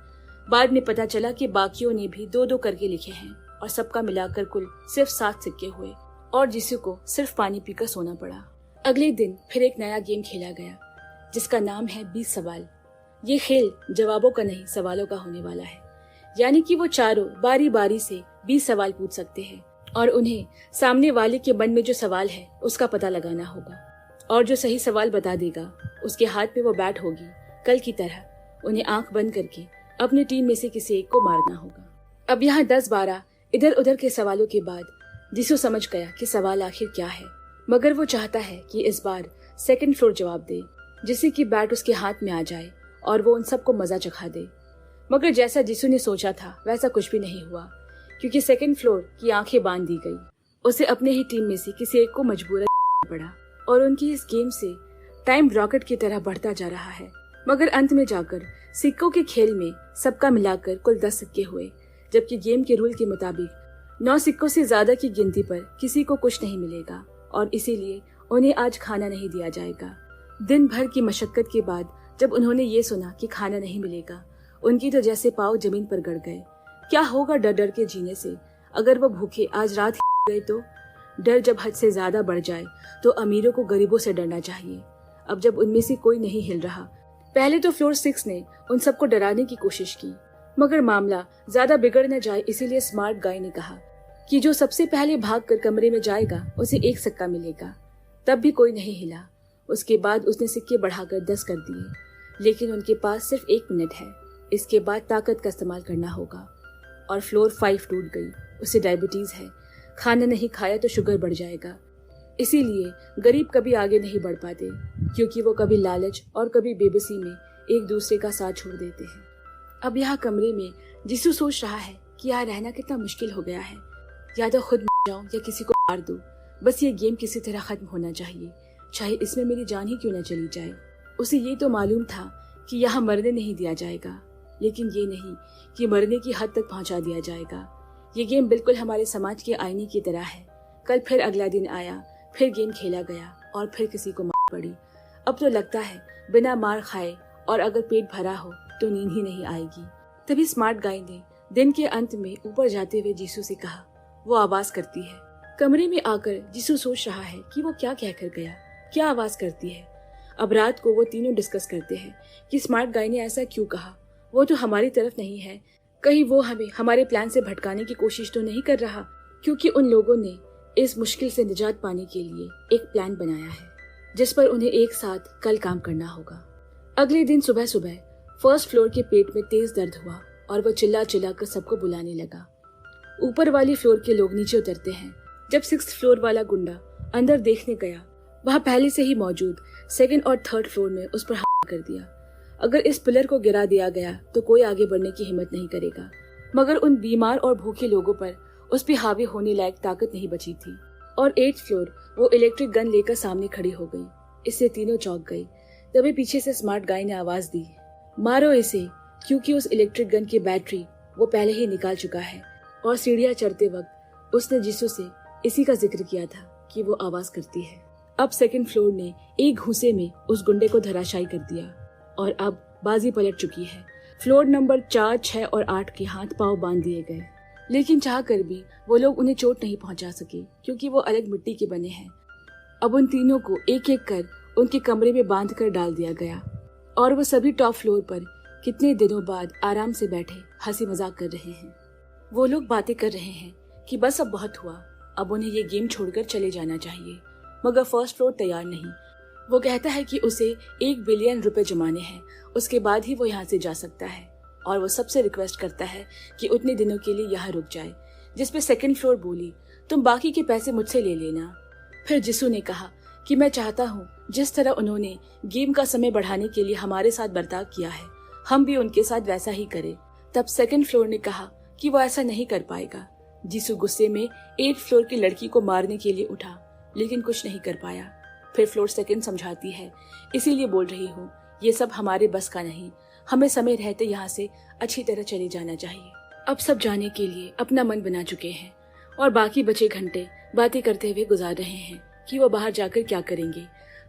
बाद में पता चला कि बाकियों ने भी 2-2 करके लिखे हैं और सबका मिलाकर कुल सिर्फ 7 सिक्के हुए और जीसू को सिर्फ पानी पीकर सोना पड़ा। अगले दिन फिर एक नया गेम खेला गया जिसका नाम है 20 सवाल। ये खेल जवाबों का नहीं, सवालों का होने वाला है, यानी कि वो चारों बारी बारी से 20 सवाल पूछ सकते हैं और उन्हें सामने वाले के मन में जो सवाल है उसका पता लगाना होगा और जो सही सवाल बता देगा उसके हाथ में वो बैट होगी। कल की तरह उन्हें आंख बंद करके अपनी टीम में से किसी एक को मारना होगा। अब यहाँ 10-12 इधर उधर के सवालों के बाद जीसू समझ गया कि सवाल आखिर क्या है, मगर वो चाहता है कि इस बार सेकंड फ्लोर जवाब दे, जिससे कि बैट उसके हाथ में आ जाए और वो उन सबको मजा चखा दे। मगर जैसा जीसू ने सोचा था वैसा कुछ भी नहीं हुआ, क्योंकि सेकंड फ्लोर की आंखें बांध दी गई। उसे अपने ही टीम में से किसी एक को मजबूरन पड़ा और उनकी इस गेम से टाइम रॉकेट की तरह बढ़ता जा रहा है। मगर अंत में जाकर सिक्कों के खेल में सबका मिलाकर कुल 10 सिक्के हुए, जबकि गेम के रूल के मुताबिक 9 सिक्कों से ज्यादा की गिनती पर किसी को कुछ नहीं मिलेगा और इसीलिए उन्हें आज खाना नहीं दिया जाएगा। दिन भर की मशक्कत के बाद जब उन्होंने ये सुना कि खाना नहीं मिलेगा, उनकी तो जैसे पाँव जमीन पर गड़ गए। क्या होगा डर डर के जीने से? अगर वो भूखे आज रात गए तो? डर जब हद से ज्यादा बढ़ जाए तो अमीरों को गरीबों से डरना चाहिए। अब जब उनमें से कोई नहीं हिल रहा, पहले तो फ्लोर 6 ने उन सबको डराने की कोशिश की, मगर मामला ज्यादा बिगड़ न जाए इसीलिए स्मार्ट गाय ने कहा कि जो सबसे पहले भागकर कमरे में जाएगा उसे एक सिक्का मिलेगा। तब भी कोई नहीं हिला। उसके बाद उसने सिक्के बढ़ाकर 10 कर दिए, लेकिन उनके पास सिर्फ 1 मिनट है। इसके बाद ताकत का इस्तेमाल करना होगा और फ्लोर 5 टूट गई। उसे डायबिटीज है, खाना नहीं खाया तो शुगर बढ़ जाएगा। इसीलिए गरीब कभी आगे नहीं बढ़ पाते, क्योंकि वो कभी लालच और कभी बेबसी में एक दूसरे का साथ छोड़ देते हैं। अब यहाँ कमरे में जीसू सोच रहा है कि यहाँ रहना कितना मुश्किल हो गया है। या तो खुद मर जाऊं या किसी को मार दूं, बस ये गेम किसी तरह खत्म होना चाहिए, चाहे इसमें मेरी जान ही क्यों न चली जाए। उसे ये तो मालूम था कि यहाँ मरने नहीं दिया जाएगा, लेकिन ये नहीं कि मरने की हद तक पहुंचा दिया जाएगा। ये गेम बिल्कुल हमारे समाज के आईने की तरह है। कल फिर अगला दिन आया, फिर गेम खेला गया और फिर किसी को मार पड़ी। अब तो लगता है बिना मार खाए और अगर पेट भरा हो तो नींद ही नहीं आएगी। तभी स्मार्ट गाय ने दिन के अंत में ऊपर जाते हुए जीसू से कहा। वो आवाज करती है। कमरे में आकर जीसू सोच रहा है कि वो क्या कहकर गया, क्या आवाज करती है। अब रात को वो तीनों डिस्कस करते हैं कि स्मार्ट गाय ने ऐसा क्यों कहा। वो तो हमारी तरफ नहीं है, कहीं वो हमें हमारे प्लान से भटकाने की कोशिश तो नहीं कर रहा। क्योंकि उन लोगों ने इस मुश्किल से निजात पाने के लिए एक प्लान बनाया है जिस पर उन्हें एक साथ कल काम करना होगा। अगले दिन सुबह सुबह फर्स्ट फ्लोर के पेट में तेज दर्द हुआ और वो चिल्ला चिल्ला कर सबको बुलाने लगा। ऊपर वाली फ्लोर के लोग नीचे उतरते हैं। जब 6th फ्लोर वाला गुंडा अंदर देखने गया, वह पहले से ही मौजूद 2nd और 3rd फ्लोर में उस पर हमला कर दिया। अगर इस पिलर को गिरा दिया गया तो कोई आगे बढ़ने की हिम्मत नहीं करेगा, मगर उन बीमार और भूखे लोगों पर उस पर हावी होने लायक ताकत नहीं बची थी। और 8th फ्लोर वो इलेक्ट्रिक गन लेकर सामने खड़ी हो गई। इससे तीनों चौंक गई। तभी पीछे से स्मार्ट गाय ने आवाज दी, मारो इसे, क्योंकि उस इलेक्ट्रिक गन की बैटरी वो पहले ही निकाल चुका है। और सीढ़ियां चढ़ते वक्त उसने जिसू से इसी का जिक्र किया था कि वो आवाज करती है। अब 2nd फ्लोर ने एक घूंसे में उस गुंडे को धराशायी कर दिया और अब बाजी पलट चुकी है। फ्लोर नंबर 4, 6 और 8 के हाथ पांव बांध दिए गए, लेकिन चाह कर भी वो लोग उन्हें चोट नहीं पहुंचा सके क्योंकि वो अलग मिट्टी के बने हैं। अब उन तीनों को एक एक कर उनके कमरे में बांध कर डाल दिया गया और वो सभी टॉप फ्लोर पर कितने दिनों बाद आराम से बैठे हंसी मजाक कर रहे हैं। वो लोग बातें कर रहे हैं कि बस अब बहुत हुआ, अब उन्हें ये गेम छोड़कर चले जाना चाहिए। मगर फर्स्ट फ्लोर तैयार नहीं। वो कहता है कि उसे 1 बिलियन रुपए जमाने हैं, उसके बाद ही वो यहाँ से जा सकता है। और वो सबसे रिक्वेस्ट करता है कि उतने दिनों के लिए यहाँ रुक जाए, जिसपे 2nd फ्लोर बोली, तुम बाकी के पैसे मुझसे ले लेना। फिर जिसू ने कहा कि मैं चाहता हूँ जिस तरह उन्होंने गेम का समय बढ़ाने के लिए हमारे साथ बर्ताव किया है, हम भी उनके साथ वैसा ही करें। तब 2nd फ्लोर ने कहा कि वो ऐसा नहीं कर पाएगा। जिसू गुस्से में 8th फ्लोर की लड़की को मारने के लिए उठा, लेकिन कुछ नहीं कर पाया। फिर फ्लोर 2nd समझाती है, इसीलिए बोल रही हूँ, ये सब हमारे बस का नहीं, हमें समय रहते यहाँ से अच्छी तरह चले जाना चाहिए। अब सब जाने के लिए अपना मन बना चुके हैं और बाकी बचे घंटे बातें करते हुए गुजार रहे हैं कि वो बाहर जाकर क्या करेंगे।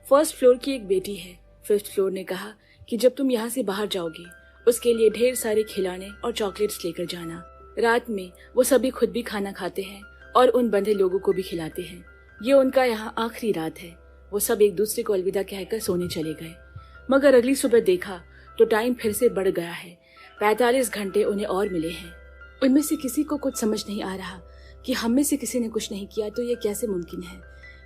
1st फ्लोर की एक बेटी है। 5th फ्लोर ने कहा कि जब तुम यहाँ से बाहर जाओगे उसके लिए ढेर सारे खिलौने और चॉकलेट्स लेकर जाना। रात में वो सभी खुद भी खाना खाते हैं और उन बंधे लोगों को भी खिलाते हैं। ये उनका यहाँ आखिरी रात है। वो सब एक दूसरे को अलविदा कहकर सोने चले गए, मगर अगली सुबह देखा तो टाइम फिर से बढ़ गया है। 45 घंटे उन्हें और मिले हैं। उनमें से किसी को कुछ समझ नहीं आ रहा कि हम में से किसी ने कुछ नहीं किया तो ये कैसे मुमकिन है।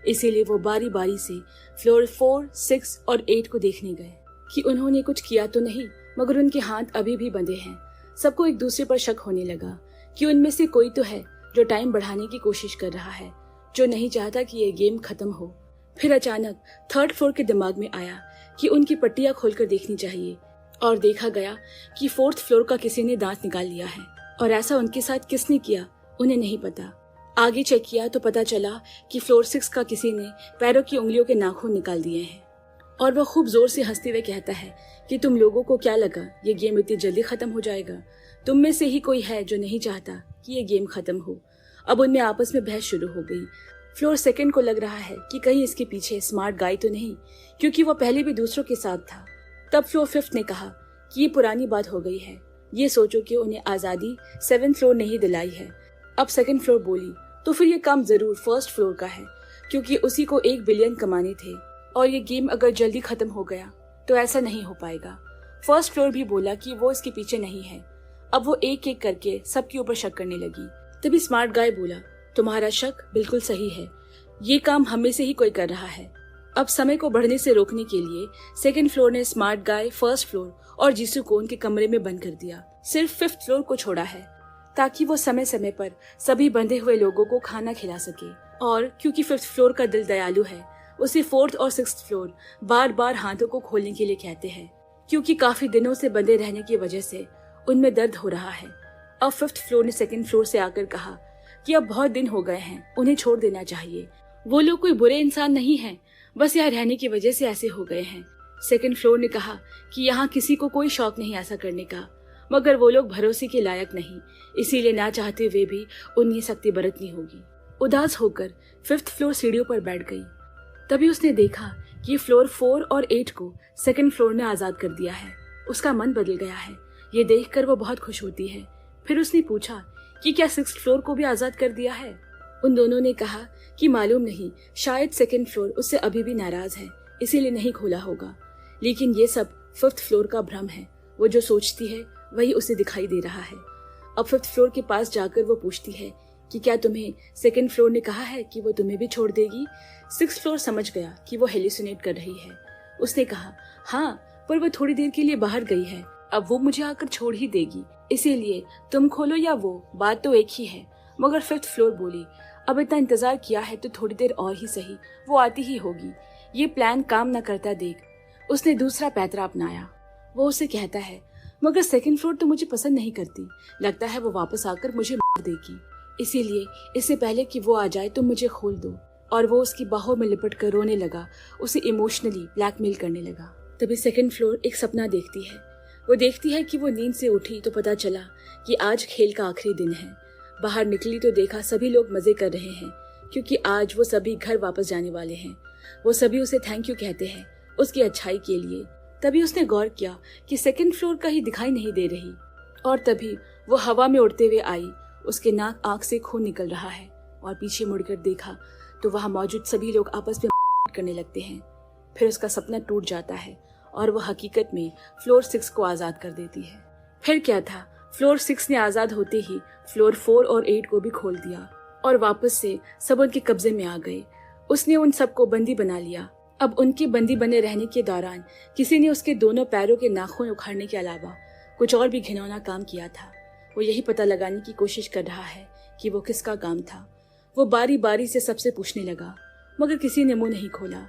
इसीलिए वो बारी बारी से फ्लोर 4, 6 और 8 को देखने गए कि उन्होंने कुछ किया तो नहीं, मगर उनके हाथ अभी भी बंधे हैं। सबको एक दूसरे पर शक होने लगा कि उनमें से कोई तो है जो टाइम बढ़ाने की कोशिश कर रहा है, जो नहीं चाहता कि ये गेम खत्म हो। फिर अचानक 3rd फ्लोर के दिमाग में आया कि उनकी पट्टियां खोलकर देखनी चाहिए और देखा गया कि 4th फ्लोर का किसी ने दांत निकाल लिया है और ऐसा उनके साथ किसने किया उन्हें नहीं पता। आगे चेक किया तो पता चला कि फ्लोर 6 का किसी ने पैरों की उंगलियों के नाखून निकाल दिए हैं और वह खूब जोर से हंसते हुए कहता है कि तुम लोगों को क्या लगा ये गेम इतनी जल्दी खत्म हो जाएगा? तुम में से ही कोई है जो नहीं चाहता कि ये गेम खत्म हो। अब उनमें आपस में बहस शुरू हो गई। फ्लोर 2nd को लग रहा है कि कहीं इसके पीछे स्मार्ट गाय तो नहीं, क्योंकि वो पहले भी दूसरों के साथ था। तब फ्लोर 5th ने कहा कि ये पुरानी बात हो गई है, ये सोचो कि उन्हें आजादी 7th फ्लोर ने ही दिलाई है। अब 2nd फ्लोर बोली, तो फिर ये काम जरूर 1st फ्लोर का है, क्योंकि उसी को 1 बिलियन कमाने थे और ये गेम अगर जल्दी खत्म हो गया तो ऐसा नहीं हो पाएगा। 1st फ्लोर भी बोला कि वो इसके पीछे नहीं है। अब वो एक एक करके सबके ऊपर शक करने लगी। तभी स्मार्ट गाय बोला, तुम्हारा शक बिल्कुल सही है, ये काम हमें से ही कोई कर रहा है। अब समय को बढ़ने से रोकने के लिए 2nd फ्लोर ने स्मार्ट गाय, 1st फ्लोर और जीसू को उनके कमरे में बंद कर दिया। सिर्फ 5th फ्लोर को छोड़ा है ताकि वो समय समय पर सभी बंधे हुए लोगों को खाना खिला सके। और क्योंकि 5th फ्लोर का दिल दयालु है, उसे 4th और 6th फ्लोर बार बार हाथों को खोलने के लिए कहते हैं, क्योंकि काफी दिनों से बंधे रहने की वजह से उनमें दर्द हो रहा है। अब 5th फ्लोर ने 2nd फ्लोर से आकर कहा कि अब बहुत दिन हो गए हैं, उन्हें छोड़ देना चाहिए। वो लोग कोई बुरे इंसान नहीं हैं, बस यहाँ रहने की वजह से ऐसे हो गए हैं। 2nd फ्लोर ने कहा कि यहाँ किसी को कोई शौक नहीं ऐसा करने का, मगर वो लोग भरोसे के लायक नहीं, इसीलिए ना चाहते हुए भी उन्हें सख्ती बरतनी होगी। उदास होकर 5th फ्लोर सीढ़ियों पर बैठ गई। तभी उसने देखा कि फ्लोर 4 और 8 को 2nd फ्लोर ने आजाद कर दिया है। उसका मन बदल गया है। ये देखकर वो बहुत खुश होती है। फिर उसने पूछा कि क्या 6th फ्लोर को भी आजाद कर दिया है? उन दोनों ने कहा कि मालूम नहीं, शायद 2nd फ्लोर उससे अभी भी नाराज है, इसीलिए नहीं खोला होगा। लेकिन ये सब 5th फ्लोर का भ्रम है, वो जो सोचती है वही उसे दिखाई दे रहा है। अब 5th फ्लोर के पास जाकर वो पूछती है कि क्या तुम्हें सेकंड फ्लोर ने कहा है कि वो तुम्हें भी छोड़ देगी? सिक्स्थ फ्लोर समझ गया कि वो हेलुसिनेट कर रही है। उसने कहा, हाँ, पर वो थोड़ी देर के लिए बाहर गई है, अब वो मुझे आकर छोड़ ही देगी, इसीलिए तुम खोलो या वो, बात तो एक ही है। मगर फिफ्थ फ्लोर बोली, अब इतना इंतजार किया है तो थोड़ी देर और ही सही, वो आती ही होगी, ये प्लान काम न करता देख। उसने दूसरा पैतरा अपनाया। वो उसे कहता है, मगर सेकंड फ्लोर तो मुझे पसंद नहीं करती, लगता है वो वापस आकर मुझे मार देगी, इसीलिए इससे पहले कि वो आ जाए तुम मुझे खोल दो। और वो उसकी बाहों में लिपट कर रोने लगा, उसे इमोशनली ब्लैकमेल करने लगा। तभी सेकंड फ्लोर एक सपना देखती है। वो देखती है कि वो नींद से उठी तो पता चला कि आज खेल का आखिरी दिन है। बाहर निकली तो देखा सभी लोग मजे कर रहे हैं, क्योंकि आज वो सभी घर वापस जाने वाले हैं। वो सभी उसे थैंक यू कहते हैं उसकी अच्छाई के लिए। तभी उसने गौर किया कि सेकंड फ्लोर का ही दिखाई नहीं दे रही, और तभी वो हवा में उड़ते हुए आई। उसके नाक आंख से खून निकल रहा है, और पीछे मुड़कर देखा तो वहां मौजूद सभी लोग आपस में करने लगते हैं। फिर उसका सपना टूट जाता है और वह हकीकत में फ्लोर 6 को आजाद कर देती है। फिर क्या था, फ्लोर 6 ने आजाद होते ही फ्लोर 4 और 8 को भी खोल दिया और वापस से सब उनके कब्जे में आ गए। उसने उन सबको बंदी बना लिया। अब उनके बंदी बने रहने के दौरान किसी ने उसके दोनों पैरों के नाखून उखाड़ने के अलावा कुछ और भी घिनौना काम किया था। वो यही पता लगाने की कोशिश कर रहा है कि वो किसका काम था। वो बारी बारी से सबसे पूछने लगा, मगर किसी ने मुंह नहीं खोला।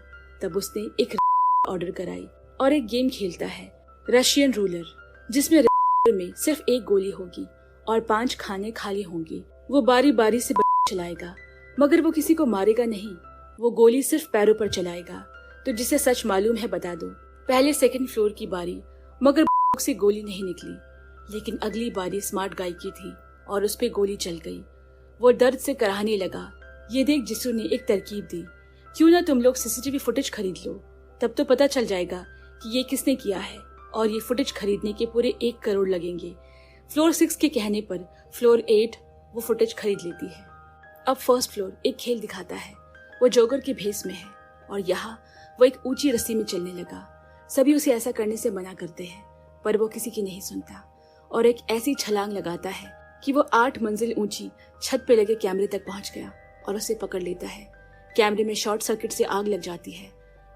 तब उसने एक ऑर्डर कराई और एक गेम खेलता है, रशियन रूलर, जिसमें में सिर्फ एक गोली होगी और 5 खाने खाली होंगे। वो बारी बारी से चलाएगा, मगर वो किसी को मारेगा नहीं, वो गोली सिर्फ पैरों पर चलाएगा। तो जिसे सच मालूम है बता दो। पहले सेकंड फ्लोर की बारी, मगर से गोली नहीं निकली। लेकिन अगली बारी स्मार्ट गाय की थी और उस पे गोली चल गई। वो दर्द से कराहने लगा। ये देख जिसू ने एक तरकीब दी, क्यों ना तुम लोग सीसीटीवी फुटेज खरीद लो, तब तो पता चल जाएगा कि ये किसने किया है, और ये फुटेज खरीदने के पूरे 1 करोड़ लगेंगे। फ्लोर 6 के कहने पर फ्लोर 8 वो फुटेज खरीद लेती है। अब फर्स्ट फ्लोर एक खेल दिखाता है। वो जोगर के भेस में है और यहाँ वो एक ऊंची रस्सी में चलने लगा। सभी उसे ऐसा करने से मना करते हैं, पर वो किसी की नहीं सुनता और एक ऐसी छलांग लगाता है कि वो 8 मंजिल ऊंची छत पे लगे कैमरे तक पहुंच गया और उसे पकड़ लेता है। कैमरे में शॉर्ट सर्किट से आग लग जाती है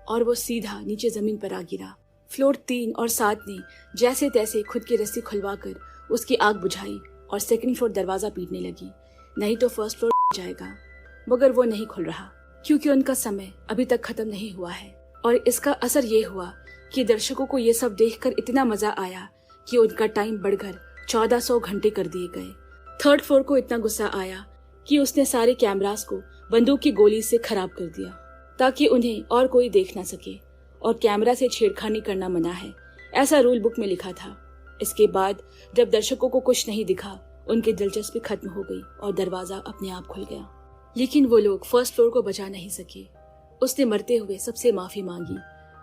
और वो सीधा नीचे जमीन पर आ गिरा। फ्लोर 3 और 7 ने जैसे तैसे खुद की रस्सी खुलवाकर उसकी आग बुझाई और सेकंड फ्लोर दरवाजा पीटने लगी, नहीं तो फर्स्ट फ्लोर जाएगा। मगर वो नहीं खुल रहा, क्योंकि उनका समय अभी तक खत्म नहीं हुआ है। और इसका असर ये हुआ कि दर्शकों को ये सब देखकर इतना मजा आया कि उनका टाइम बढ़कर 1400 घंटे कर दिए गए। थर्ड फ्लोर को इतना गुस्सा आया कि उसने सारे कैमरास को बंदूक की गोली से खराब कर दिया, ताकि उन्हें और कोई देख ना सके, और कैमरा से छेड़खानी करना मना है, ऐसा रूल बुक में लिखा था। इसके बाद जब दर्शकों को कुछ नहीं दिखा, उनकी दिलचस्पी खत्म हो गई और दरवाजा अपने आप खुल गया। लेकिन वो लोग फर्स्ट फ्लोर को बचा नहीं सके। उसने मरते हुए सबसे माफी मांगी।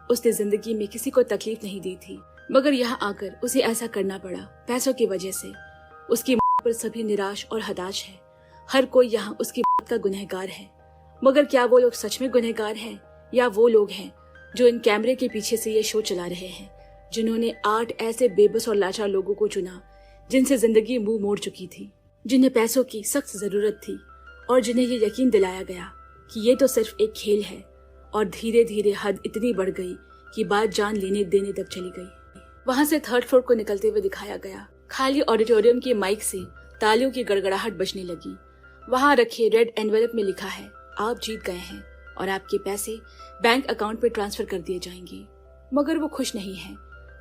उसने जिंदगी में किसी को तकलीफ नहीं दी थी, मगर यहाँ आकर उसे ऐसा करना पड़ा पैसों की वजह से। उसकी पर सभी निराश और हताश है। हर कोई यहाँ उसकी का गुनहगार है। मगर क्या वो लोग सच में गुनहगार हैं, या वो लोग हैं जो इन कैमरे के पीछे से ये शो चला रहे हैं, जिन्होंने 8 ऐसे बेबस और लाचार लोगों को चुना जिनसे जिंदगी मुंह मोड़ चुकी थी, जिन्हें पैसों की सख्त जरूरत थी और जिन्हें ये यकीन दिलाया गया कि ये तो सिर्फ एक खेल है। और धीरे धीरे हद इतनी बढ़ गई कि बात जान लेने देने तक चली गई। वहां से थर्ड फ्लोर को निकलते हुए दिखाया गया। खाली ऑडिटोरियम के माइक से तालियों की गड़गड़ाहट बजने लगी। वहां रखे रेड एनवेलप में लिखा है, आप जीत गए हैं और आपके पैसे बैंक अकाउंट में ट्रांसफर कर दिए जाएंगे। मगर वो खुश नहीं है,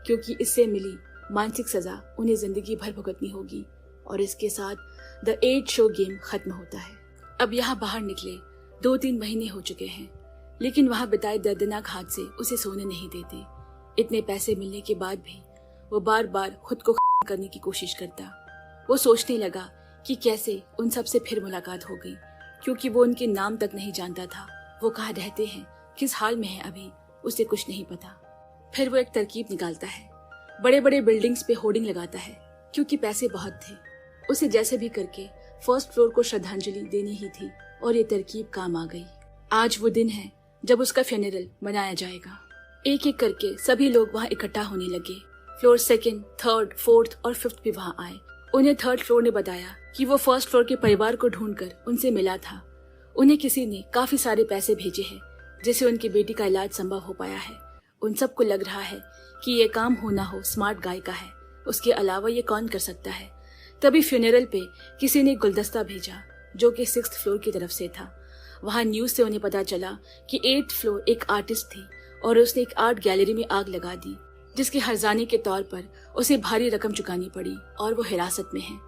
क्योंकि इससे मिली मानसिक सजा उन्हें जिंदगी भर भुगतनी होगी। और इसके साथ द 8 शो गेम खत्म होता है। अब यहाँ बाहर निकले 2-3 महीने हो चुके हैं, लेकिन वहां बिताए दर्दनाक हादसे उसे सोने नहीं देते। इतने पैसे मिलने के बाद भी वो बार बार खुद को करने की कोशिश करता। वो सोचने लगा कि कैसे उन सब से फिर मुलाकात हो गई, क्योंकि वो उनके नाम तक नहीं जानता था। वो कहाँ रहते हैं, किस हाल में है, अभी उसे कुछ नहीं पता। फिर वो एक तरकीब निकालता है। बड़े बड़े बिल्डिंग्स पे होर्डिंग लगाता है, क्योंकि पैसे बहुत थे। उसे जैसे भी करके फर्स्ट फ्लोर को श्रद्धांजलि देनी ही थी, और ये तरकीब काम आ गई। आज वो दिन है जब उसका फ्यूनरल मनाया जाएगा। एक एक करके सभी लोग वहाँ इकट्ठा होने लगे। फ्लोर 2nd, 3rd, 4th और 5th भी वहाँ आए। उन्हें थर्ड फ्लोर ने बताया कि वो फर्स्ट फ्लोर के परिवार को ढूंढकर उनसे मिला था। उन्हें किसी ने काफी सारे पैसे भेजे हैं जिससे उनकी बेटी का इलाज संभव हो पाया है। उन सबको लग रहा है कि ये काम होना हो स्मार्ट गाय का है, उसके अलावा ये कौन कर सकता है। तभी फ्यूनरल पे किसी ने गुलदस्ता भेजा जो कि 6th फ्लोर की तरफ से था। वहां न्यूज से उन्हें पता चला कि 8th फ्लोर एक आर्टिस्ट थी और उसने एक आर्ट गैलरी में आग लगा दी, जिसके हर्जाने के तौर पर उसे भारी रकम चुकानी पड़ी और वो हिरासत में है।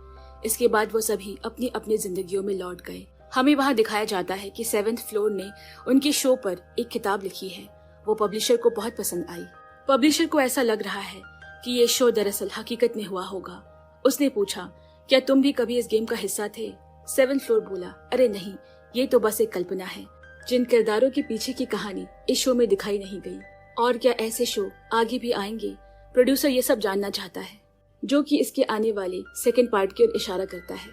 इसके बाद वो सभी अपनी अपनी जिंदगियों में लौट गए। हमें वहां दिखाया जाता है कि 7th फ्लोर ने उनके शो पर एक किताब लिखी है। वो पब्लिशर को बहुत पसंद आई। पब्लिशर को ऐसा लग रहा है कि ये शो दरअसल हकीकत में हुआ होगा। उसने पूछा, क्या तुम भी कभी इस गेम का हिस्सा थे? 7th फ्लोर बोला, अरे नहीं, ये तो बस एक कल्पना है। जिन किरदारों के पीछे की कहानी इस शो में दिखाई नहीं गई। और क्या ऐसे शो आगे भी आएंगे? प्रोड्यूसर ये सब जानना चाहता है, जो कि इसके आने वाले 2nd पार्ट की ओर इशारा करता है।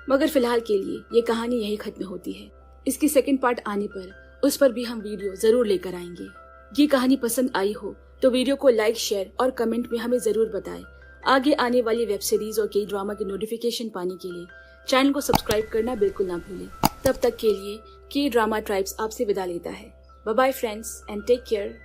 मगर फिलहाल के लिए ये कहानी यही खत्म होती है। इसकी 2nd पार्ट आने पर उस पर भी हम वीडियो जरूर लेकर आएंगे। ये कहानी पसंद आई हो तो वीडियो को लाइक, शेयर और कमेंट में हमें जरूर बताएं। आगे आने वाली वेब सीरीज और के ड्रामा की नोटिफिकेशन पाने के लिए चैनल को सब्सक्राइब करना बिल्कुल ना भूलें। तब तक के लिए के ड्रामा ट्राइब्स आपसे विदा लेता है। Bye bye friends and take care.